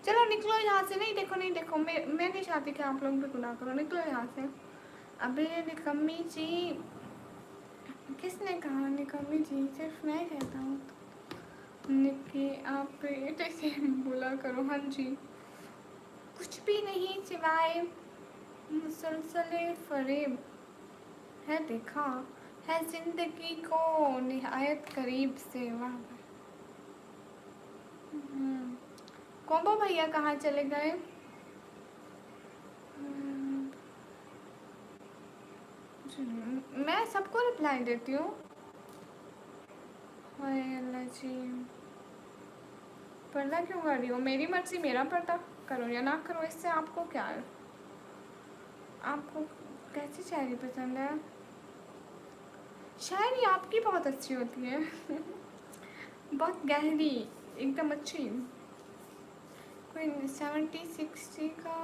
चलो निकलो यहाँ से। नहीं देखो नहीं देखो, मैं नहीं चाहती कि आप लोग भी गुनाह करो, निकलो यहाँ से। अबे निकम्मी जी, किसने कहा निकम्मी जी? सिर्फ मैं कहता हूँ। निकी आप बेटे से बोला करो। हाँ जी, कुछ भी नहीं सिवाय मुसलसल फरेब है, देखा है जिंदगी को निहायत करीब से। वाह कोम्बो भैया कहाँ चले गए? मैं सबको रिप्लाई देती हूँ। हाय अल्लाह जी, पर्दा क्यों कर रही हो? मेरी मर्जी, मेरा पर्दा करो या ना करो, इससे आपको क्या है? आपको कैसी शायरी पसंद है? शायरी आपकी बहुत अच्छी होती है। बहुत गहरी, एकदम अच्छी। कोई 70-60 का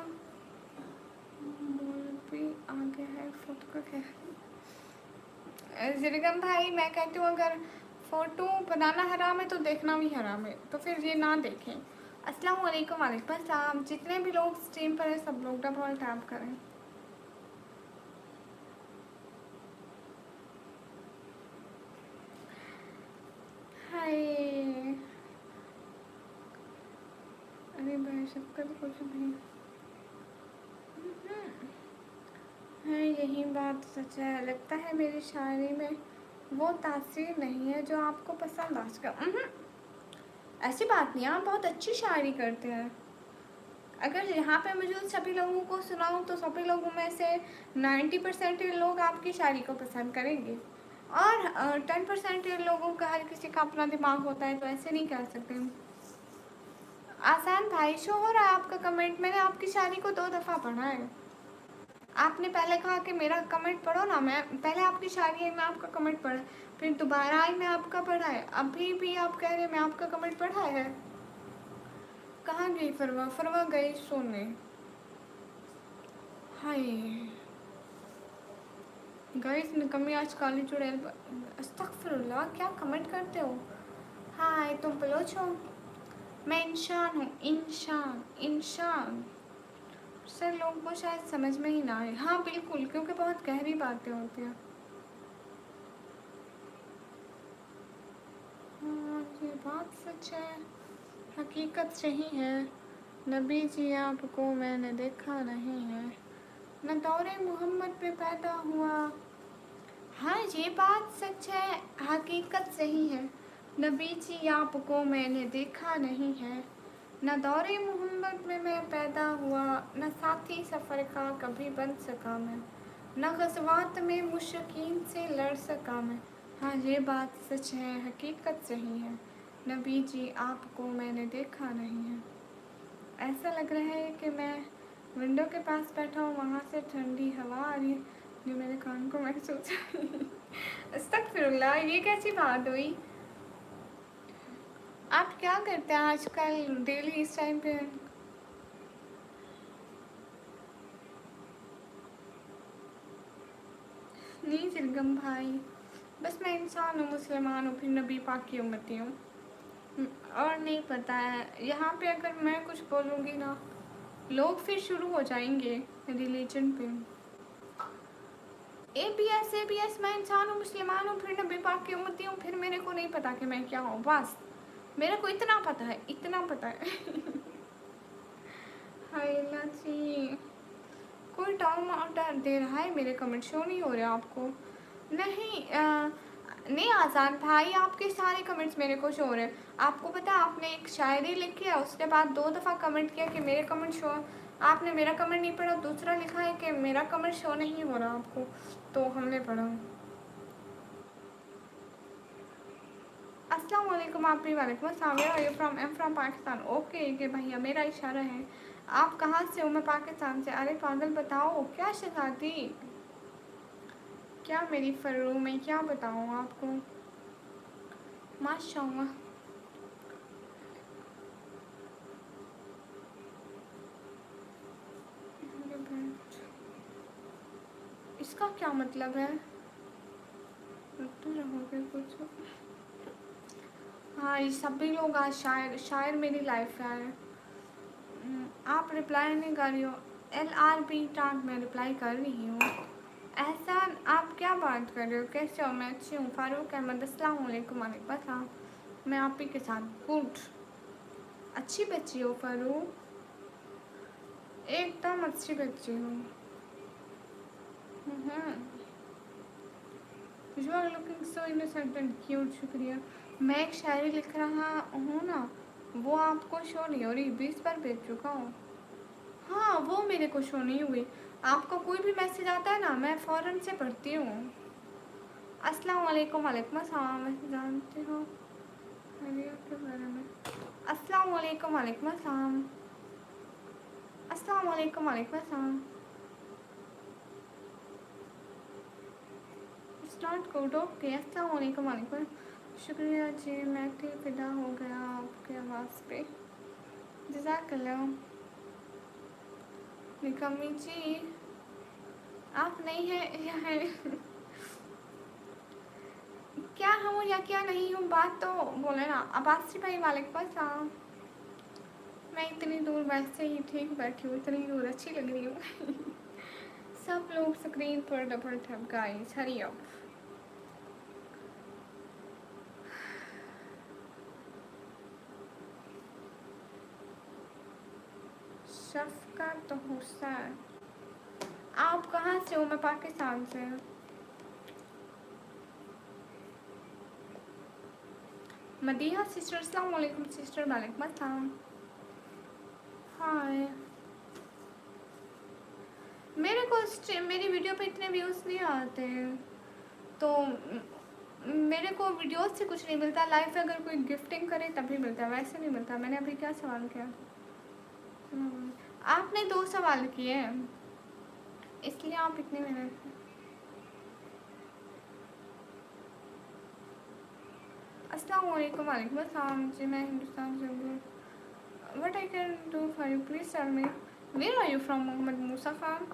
मोल भी आ गया है। फोटो का क्या? जिरगम भाई, मैं कहती हूँ अगर फ़ोटो बनाना हराम है तो देखना भी हराम है, तो फिर ये ना देखें। अस्सलाम वालेकुम। वालेकुम अस्सलाम। जितने भी लोग स्ट्रीम पर हैं सब लोग डबल टैप करें। हाय, अरे भाई शक्कर कुछ नहीं है, यही बात सच है। लगता है मेरी शायरी में वो तासीर नहीं है जो आपको पसंद आजकल। ऐसी बात नहीं, आप बहुत अच्छी शायरी करते हैं। अगर यहाँ पे मुझे सभी लोगों को सुनाऊँ तो सभी लोगों में से 90% लोग आपकी शायरी को पसंद करेंगे, और 10% लोगों का, हर किसी का अपना दिमाग होता है, तो ऐसे नहीं कह सकते। आसान भाई, शो हो रहा है आपका कमेंट? मैंने आपकी शायरी को 2 दफ़ा पढ़ा है। आपने पहले कहा कि मेरा कमेंट पढ़ो ना, मैं पहले आपकी शायरी है, मैं आपका कमेंट पढ़ा, फिर दोबारा आई, मैं आपका पढ़ा है, अभी भी आप कह रहे हैं मैं आपका कमेंट पढ़ा है। कहाँ गई फरवा? फरवा गई सोने। हाय गाइस, निकम्मी आज काली चुड़ैल। अस्तगफिरुल्लाह, क्या कमेंट करते हो? हाय, तुम बलोच हो? मैं इंसान हूँ, इंसान इंसान। सर लोगों को शायद समझ में ही ना आए। हाँ बिल्कुल, क्योंकि बहुत गहरी बातें होती हैं। हाँ ये बात सच है, हकीकत सही है। नबी जी आपको मैंने देखा नहीं है, न दौरे मोहम्मद पे पैदा हुआ। हाँ ये बात सच है, हकीकत सही है। नबी जी आपको मैंने देखा नहीं है, न दौरे मोहम्मद में मैं पैदा हुआ, न साथी सफ़र का कभी बन सका मैं, न ग़ज़वात में मुशरिकीन से लड़ सका मैं। हाँ ये बात सच है, हकीकत सही है। नबी जी आपको मैंने देखा नहीं है। ऐसा लग रहा है कि मैं विंडो के पास बैठा हूँ, वहाँ से ठंडी हवा आ रही है जो मेरे कान को महसूस। अस्तगफिरुल्लाह, ये कैसी बात हुई? आप क्या करते हैं आजकल डेली इस टाइम पे? नहीं जिरगम भाई, बस मैं इंसान हूँ, मुसलमान हूँ, फिर नबी पाक की उम्मती हूँ, और नहीं पता है। यहाँ पे अगर मैं कुछ बोलूँगी ना, लोग फिर शुरू हो जाएंगे रिलीजन पे। ए बी एस मैं इंसान हूँ, मुसलमान हूँ, फिर नबी पाक की उम्मती हूँ, फिर मेरे को नहीं पता कि मैं क्या हूँ। बस मेरे को इतना पता है, इतना पता है। हाय लाची, कोई टाउन ऑर्डर दे रहा है, मेरे कमेंट शो नहीं हो रहे आपको? नहीं नहीं आज़ाद भाई, आपके सारे कमेंट्स मेरे को शो हो रहे हैं। आपको पता है, आपने एक शायरी लिखी है, उसके बाद 2 दफ़ा कमेंट किया कि मेरे कमेंट शो, आपने मेरा कमेंट नहीं पढ़ा, दूसरा लिखा है कि मेरा कमेंट शो नहीं हो रहा आपको, तो हमने पढ़ा। अस्सलाम वालेकुम। आप भी वालेकुम अस्सलाम। Where are you from? I am from Pakistan. Okay के भैया, मेरा इशारा है। आप कहाँ से हो? मैं पाकिस्तान से। अरे पागल, बताओ क्या शहज़ादी, क्या मेरी फ़र्रू, मैं क्या बताऊँ आपको? माशाल्लाह। इसका क्या मतलब है? तो रहोगे कुछ? हाँ ये सभी लोग आज शायर शायर मेरी लाइफ है। आप रिप्लाई नहीं कर रही हो। LRB टाग मैं रिप्लाई कर रही हूँ। एहसान, आप क्या बात कर रहे हो? कैसे हो? मैं अच्छी हूँ। फ़ारूक अहमद, अस्सलाम वालेकुम। वालेकुम अस्सलाम। मैं आप ही के साथ गुड। अच्छी बच्ची हो फ़ारूक, एकदम अच्छी बच्ची हूँ। You are looking so innocent and cute. शुक्रिया। मैं एक शायरी लिख रहा हूँ ना, वो आपको शो नहीं हो रही, 20 बार भेज चुका हूँ। हाँ वो मेरे को शो नहीं हुई। आपका कोई भी मैसेज आता है ना, मैं फ़ौरन से पढ़ती हूँ। अस्सलाम वालेकुम। वालेकुम अस्सलाम। वैसे जानते हो हरिया के बारे में? अस्सलाम वालेकुम। वालेकुम अस्सलाम। अस्सलाम वालेकुम। वालेकुम अस्सलाम। It's not good. ओके। अस्सलाम वालेकुम। वालेकुम। शुक्रिया जी, मैं ठीक फिदा हो गया आपके आवाज़ पे। जज़ाकल्लाह। निकम्मी जी आप नहीं हैं या है? क्या हूँ या क्या नहीं हूँ, बात तो बोले ना। अब्बासी भाई वालेकुम अस्सलाम। मैं इतनी दूर वैसे ही ठीक बैठी हूँ, इतनी दूर अच्छी लग रही हूँ। सब लोग स्क्रीन पर double tap guys, hurry up. Shafqat Hussain. आप कहाँ से हो? मैं पाकिस्तान से। मदीहा सिस्टर, अस्सलाम वालेकुम सिस्टर। वालेकुम अस्सलाम। हाय। मेरे को मेरी वीडियो पे इतने व्यूज़ नहीं आते, तो मेरे को वीडियोस से कुछ नहीं मिलता। लाइफ में अगर कोई गिफ्टिंग करे तभी मिलता है, वैसे नहीं मिलता। मैंने अभी क्या सवाल किया? आपने 2 सवाल किए हैं, इसलिए आप इतने मिनट। अस्सलाम वालेकुम। वालेकुम अस्सलाम जी, मैं हिंदुस्तान से हूँ। What I can do for you? Please tell me. Where are you from, Mohammed Musa Khan?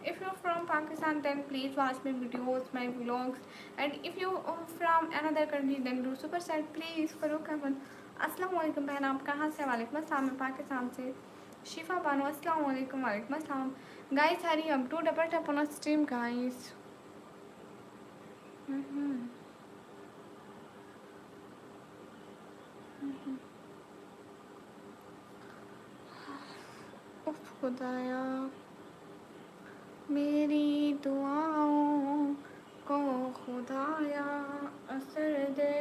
If you're from Pakistan, then please watch my videos, my vlogs. And if you are from another country, then do super chat, please. Farouk Ahmed. अस्सलाम वालेकुम बहन, आप कहाँ से? वालेकुम अस्सलाम, मैं पाकिस्तान से। शिफा बानो, अस्सलाम वालेकुम। वालेकुम अस्सलाम। Guys, hurry up, do double tap on our stream, guys. उफ खुदाया, मेरी दुआओं को खुदाया असर दे।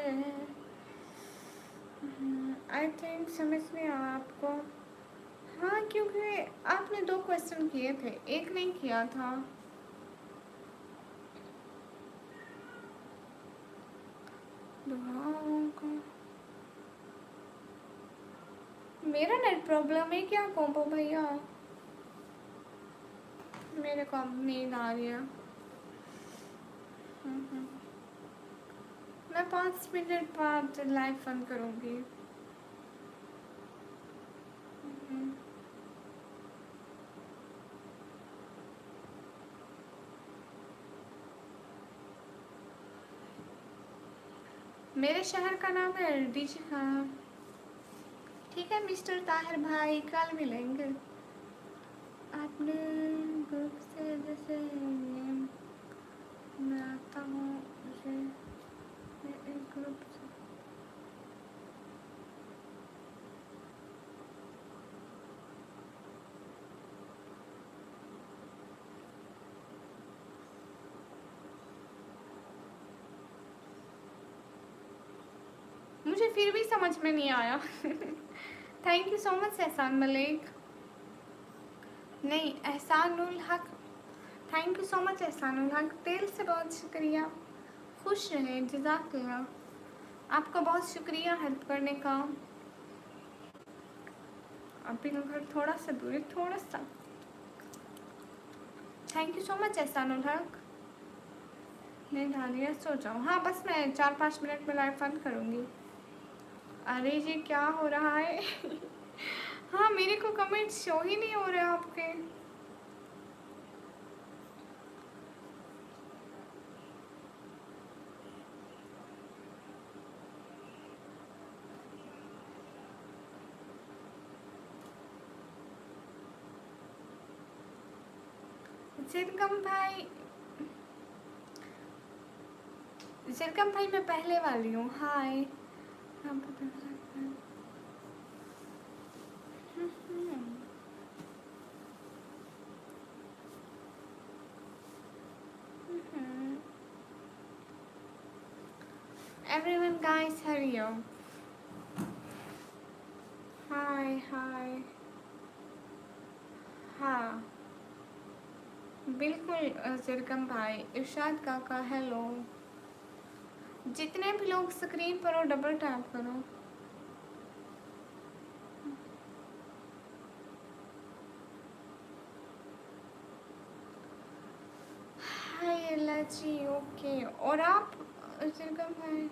आई थिंक समझ में आया आपको। हाँ, क्योंकि आपने 2 क्वेश्चन किए थे, एक नहीं किया था। दुआओं को। मेरा नेट प्रॉब्लम है क्या कोम्बो भैया? मेरे को अब नींद आ रही है। मैं 5 मिनट बाद लाइव बंद करूँगी। मेरे शहर का नाम है डीजी खान। ठीक है मिस्टर ताहिर भाई, कल मिलेंगे। आपने ग्रुप से जैसे मैं आता हूँ उसे एक ग्रुप से। मुझे फिर भी समझ में नहीं आया। थैंक यू सो मच एहसान मलिक। नहीं, एहसानुल हक। Thank you so much Ehsanul हक, दिल से बहुत शुक्रिया। खुश रहें, जज़ाकल्लाह। आपका बहुत शुक्रिया हेल्प करने का। अभी घर थोड़ा सा दूर है, थोड़ा सा। Thank you so much Ehsanul हक। नहीं आ रही है, सो जाओ। हाँ बस मैं 4-5 मिनट में लाइव बंद करूँगी। अरे जी क्या हो रहा है? हाँ मेरे को कमेंट शो ही नहीं हो रहे आपके। जिरकम भाई, जिरकम भाई मैं पहले वाली हूँ। हाय। हाँ पता है। Everyone guys, hurry up. हाय हाय। हाँ बिल्कुल सिरकम भाई, इरशाद काका हेलो। जितने भी लोग स्क्रीन पर हो डबल टैप करो। हाय अल्लाह जी ओके। और आप सिरकम भाई?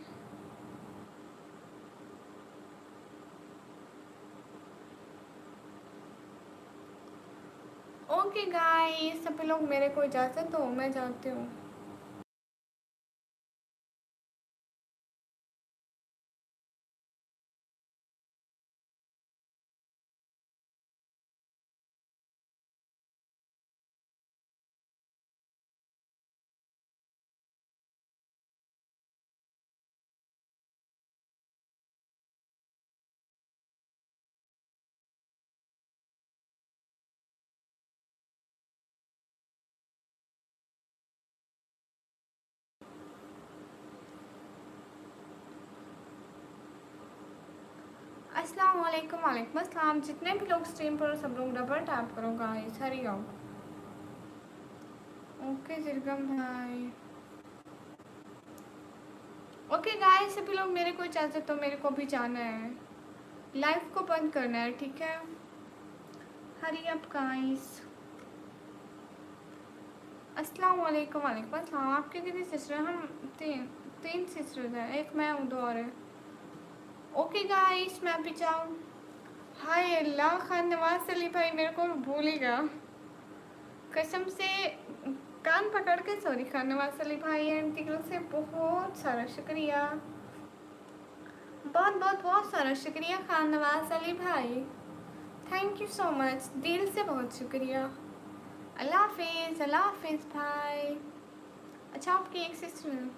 ओके गाइस, सभी लोग मेरे को इजाज़त दो, मैं जाती हूँ। अस्सलाम वालेकुम। वालेकुम अस्सलाम। जितने भी लोग स्ट्रीम पर हो सब लोग डबल टैप करो गाइस, हरी आओ। ओके सिरकम भाई। ओके गाइस, सभी लोग मेरे को इजाज़त दो, मेरे को भी जाना है, लाइव को बंद करना है, ठीक है? हरी अप गाइस। अस्सलाम वालेकुम। वालेकुम अस्सलाम। आपके कितनी सिस्टर हैं? हम तीन। तीन सिस्टर्स हैं, एक मैं हूँ, दो और है। ओके गाइस, मैं अभी जाऊँ। हाय अल्लाह, खान नवाज अली भाई मेरे को भूल ही गया कसम से। कान पकड़ के सॉरी खान नवाज अली भाई एंड दिल से बहुत सारा शुक्रिया, बहुत बहुत बहुत सारा शुक्रिया खान नवाज अली भाई। थैंक यू सो मच, दिल से बहुत शुक्रिया। अल्लाह हाफिज़, अल्लाह हाफिज़ भाई। अच्छा आपकी एक सिस्टर है?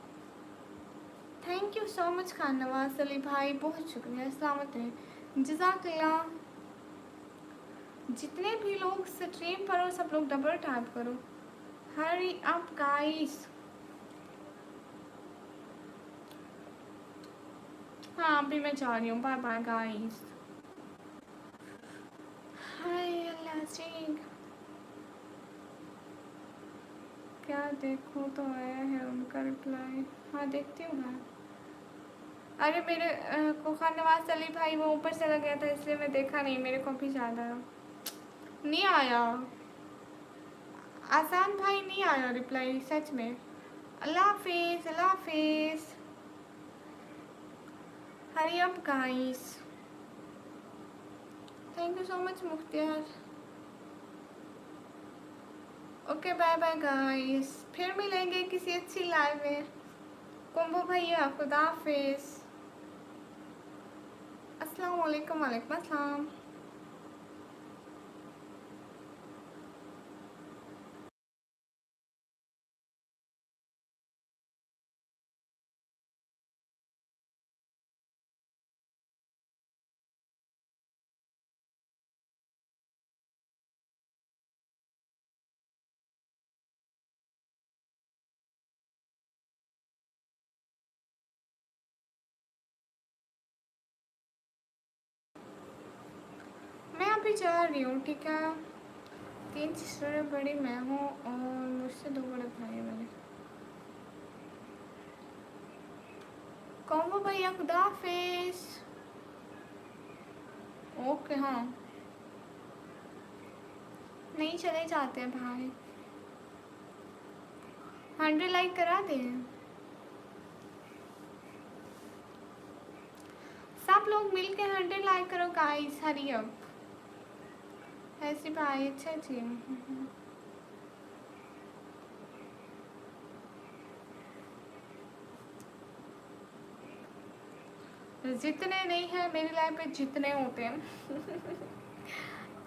Thank you so much Khan Nawaz Ali भाई, बहुत शुक्रिया, सलामत है, जज़ाकल्लाह। जितने भी लोग स्ट्रीम पर हो सब लोग डबल टैप करो। Hurry up guys. हाँ अभी मैं जा रही हूँ, बाय बाय गाइस। हाय अल्लाह जी, क्या देखो तो आया है उनका रिप्लाई। हाँ देखती हूँ मैं। अरे मेरे को खान नवाज अली भाई वो ऊपर चला गया था इसलिए मैं देखा नहीं, मेरे को भी ज़्यादा नहीं आया। आसान भाई नहीं आया रिप्लाई सच में। अल्लाह हाफिज़, अल्लाह हाफिज़। Hurry up guys. Thank you so much Mukhtiyar. Okay bye bye guys, फिर मिलेंगे किसी अच्छी लाइव में। कुंभू भैया खुदा हाफिज़। अस्सलाम वालेकुम। वालेकुम अस्सलाम। मैं अभी जा रही हूँ, ठीक है? तीन सिस्टर बड़ी मैं हूँ और मुझसे दो बड़े भाई हैं मेरे। कुंभू भैया खुदा हाफिज़। ओके हाँ, नहीं चले जाते हैं भाई। 100 लाइक करा दें सब लोग मिल के। 100 लाइक करो गाइस, हरी अप। ऐसी भाई अच्छा जी। जितने नहीं है मेरी लाइफ पे जितने होते हैं।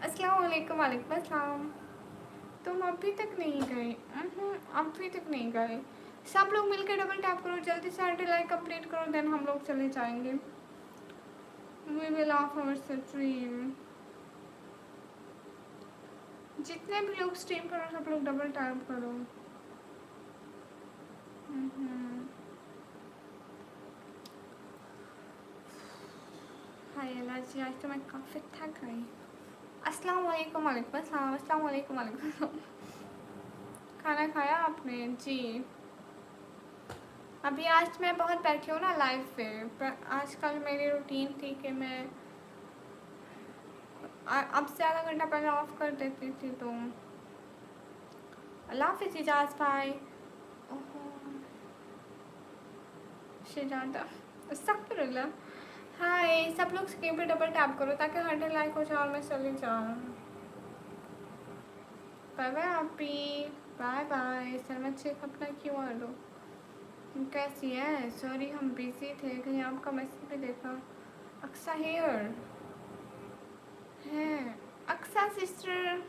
अस्सलाम वालेकुम। वालेकुम अस्सलाम। तुम अभी तक नहीं गए? अभी तक नहीं गए। सब लोग मिलकर डबल टैप करो, जल्दी से 100 लाइक कंप्लीट करो, देन हम लोग चले जाएंगे। We will off our stream. जितने भी लोग स्ट्रीम करो सब लोग डबल टैप करो। हाय एलर्जी, आज तो मैं काफ़ी थक गई। अस्सलाम वालेकुम, वालेकुम अस्सलाम, अस्सलाम वालेकुम, वालेकुम अस्सलाम। खाना खाया आपने? जी। अभी आज मैं बहुत बैठी हूँ ना लाइव पे, पर आजकल मेरी रूटीन थी कि मैं अब से आधा घंटा पहले ऑफ कर देती थी। तो अल्लाह हाफिज़ इजाज़ भाई। ओहो शिजादा, अस्तगफिरुल्लाह। हाय सब लोग स्क्रीन पे डबल टैप करो ताकि 100 लाइक हो जाए और मैं चली जाऊँ। बाय बाय आपी, बाय बाय। सरमत शेख अपना क्यों लो। कैसी है? सॉरी हम बिजी थे, कहीं आपका मैसेज भी देखा। अक्सा हेयर है। अक्सा सिस्टर,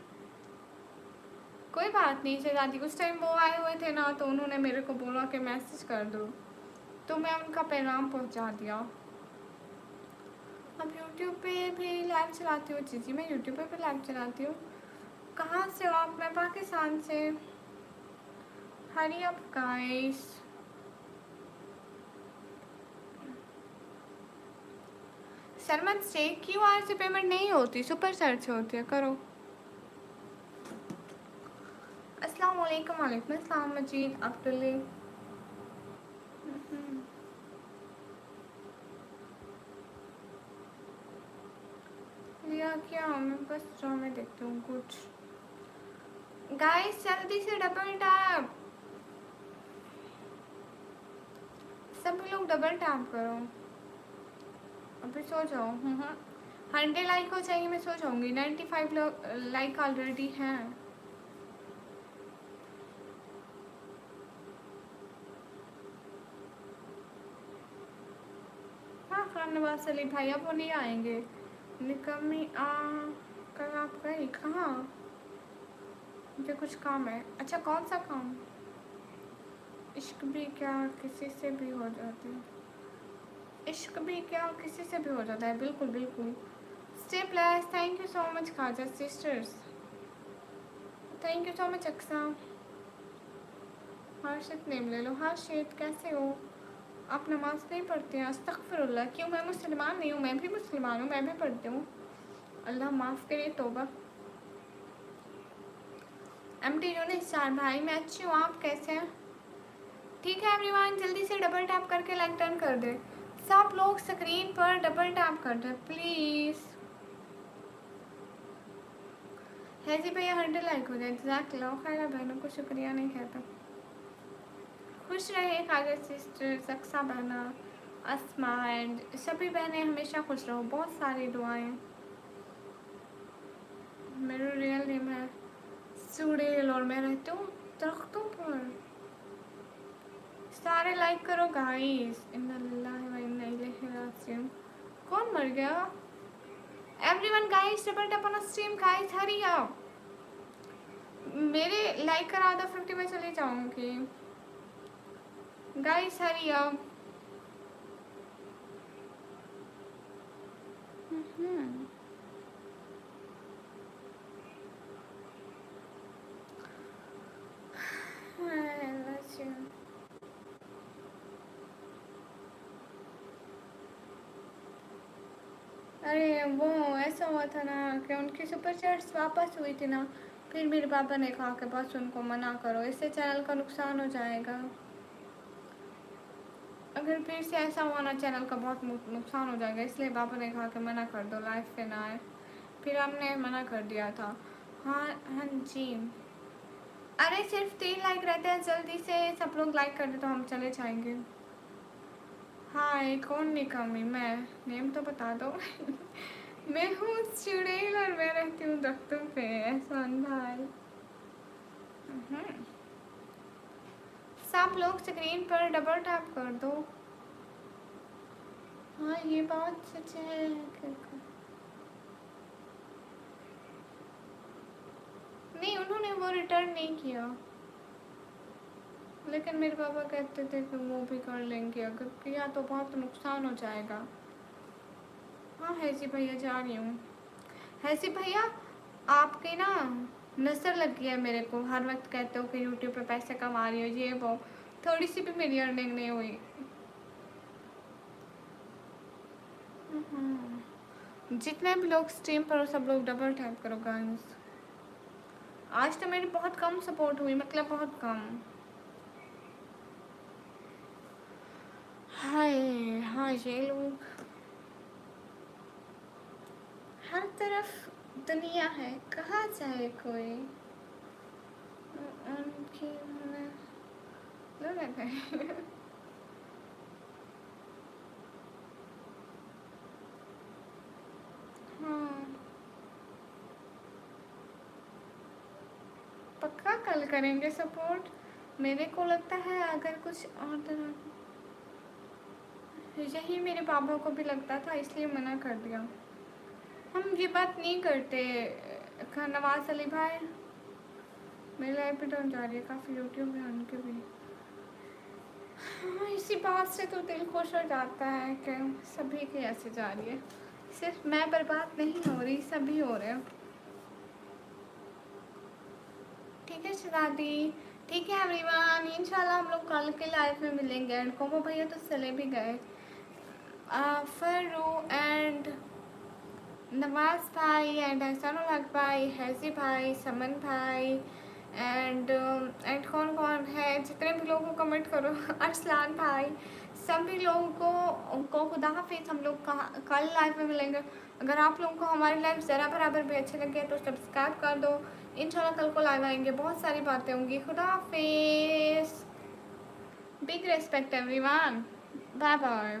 कोई बात नहीं शहजादी। उस टाइम वो आए हुए थे ना, तो उन्होंने मेरे को बोला कि मैसेज कर दो, तो मैं उनका पैगाम पहुंचा दिया। अब यूट्यूब पे भी लाइव चलाती हूँ। जी मैं यूट्यूब पे भी लाइव चलाती हूँ। कहाँ से हो आप? मैं पाकिस्तान से। Hurry up guys. सरमत से क्यूआर से पेमेंट नहीं होती, सुपर चैट से होती है। करो। अस्सलाम वालेकुम, वालेकुम अस्सलाम मजीद अब्दुल्ले। लिया क्या? मैं बस ड्रामे देखती हूँ कुछ। गाइस जल्दी से डबल टैप, सभी लोग डबल टैप करो। अभी सो जाओ। 100 लाइक हो जाएंगे, मैं सो जाऊंगी। 95 लोग लाइक ऑलरेडी हैं। हाँ खान नवाज अली भाई अब वो नहीं आएंगे। निकम्मी कल आप गई कहाँ? मुझे कुछ काम है। अच्छा कौन सा काम? इश्क भी क्या किसी से भी हो जाती है। इश्क भी क्या किसी से भी हो जाता है। बिल्कुल बिल्कुल। Stay plus, thank you so much Khaja sisters, thank you so much Aqsa. Harshit name ले लो। हर्षित कैसे हो? आप नमाज नहीं पढ़ते हैं? अस्तगफिरुल्लाह। क्यों? मैं मुसलमान नहीं हूँ? मैं भी मुसलमान हूँ, मैं भी पढ़ती हूँ। अल्लाह माफ़ करे, तौबा। एमटी यूनिस चार भाई, मैं अच्छी हूँ, आप कैसे हैं? ठीक है एवरीवन, जल्दी से डबल टैप करके लाइक टर्न कर दे। सब लोग स्क्रीन पर डबल टैप कर दे प्लीज़। है जी भैया 100 लाइक हो जाए। जज़ाकल्लाह खैर। बहनों को शुक्रिया नहीं कहता। खुश रहे खाजा सिस्टर, सक्सा बहना, अस्मा एंड सभी बहनें हमेशा खुश रहो। बहुत सारी दुआएं। मेरा रियल नेम है सुड़ेल और मैं रहती हूँ दरख्तों पर। सारे लाइक करो गाइस। इन्ना लिल्लाहि व इन्ना इलैहि राजिऊन। कौन मर गया? Everyone guys double tap on stream guys, hurry up. मेरे लाइक करा दो 50 में चली जाऊंगी। Guys hurry up. अरे वो ऐसा हुआ था ना कि उनकी सुपर चैट्स वापस हुई थी ना, फिर मेरे पापा ने कहा कि बस उनको मना करो, इससे चैनल का नुकसान हो जाएगा। अगर फिर से ऐसा हुआ ना चैनल का बहुत नुकसान हो जाएगा, इसलिए पापा ने कहा कि मना कर दो, लाइफ पे ना आए। फिर हमने मना कर दिया था। हाँ हाँ जी। अरे सिर्फ 3 लाइक रहते हैं, जल्दी से सब लोग लाइक कर दे तो हम चले जाएंगे। हाय कौन निकम्मी? मैं नेम तो बता दो। मैं हूँ चुड़ैल और मैं रहती हूँ दफ्तर पे। एहसान भाई। सब लोग स्क्रीन पर डबल टैप कर दो। हाँ ये बात सच है। नहीं उन्होंने वो रिटर्न नहीं किया, लेकिन मेरे पापा कहते थे कि वो भी कर लेंगे, अगर किया तो बहुत नुकसान हो जाएगा। हाँ हैजी भैया जा रही हूँ। हैजी भैया आपके ना नज़र लग गया है मेरे को, हर वक्त कहते हो कि यूट्यूब पे पैसे कमा रही हो, ये वो। थोड़ी सी भी मेरी अर्निंग नहीं हुई। जितने भी लोग स्ट्रीम पर हो सब लोग डबल टैप करो गाइस। आज तो मेरी बहुत कम सपोर्ट हुई, मतलब बहुत कम। हाय हाँ, ये लोग हर तरफ दुनिया है, कहाँ जाए कोई। उनकी लो ना गए। हाँ पक्का कल करेंगे सपोर्ट। मेरे को लगता है अगर कुछ और तरह, यही मेरे पापा को भी लगता था, इसलिए मना कर दिया। हम ये बात नहीं करते। नवाज अली भाई, मेरी लाइफ भी डाउन जा रही है काफ़ी, यूट्यूब में उनके भी। हाँ इसी बात से तो दिल खुश हो जाता है कि सभी की ऐसे जा रही है, सिर्फ मैं बर्बाद नहीं हो रही, सभी हो रहे हैं। ठीक है शरादी, ठीक है एवरीवन, इंशाल्लाह हम लोग कल के लाइव में मिलेंगे। एंड कोमो भैया तो चले भी गए। फरू एंड नवाज भाई एंड एहसानुल हक भाई, हैजी भाई, समन भाई एंड कौन कौन है, जितने भी लोगों को कमेंट करो, अरसलान भाई, सभी लोगों को खुदा हाफिज़। हम लोग कल लाइव में मिलेंगे। अगर आप लोगों को हमारे लाइव ज़रा बराबर भी अच्छे लगे तो सब्सक्राइब कर दो। इंशाल्लाह कल को लाइव आएंगे, बहुत सारी बातें होंगी। खुदा हाफिज़, big respect everyone, bye bye.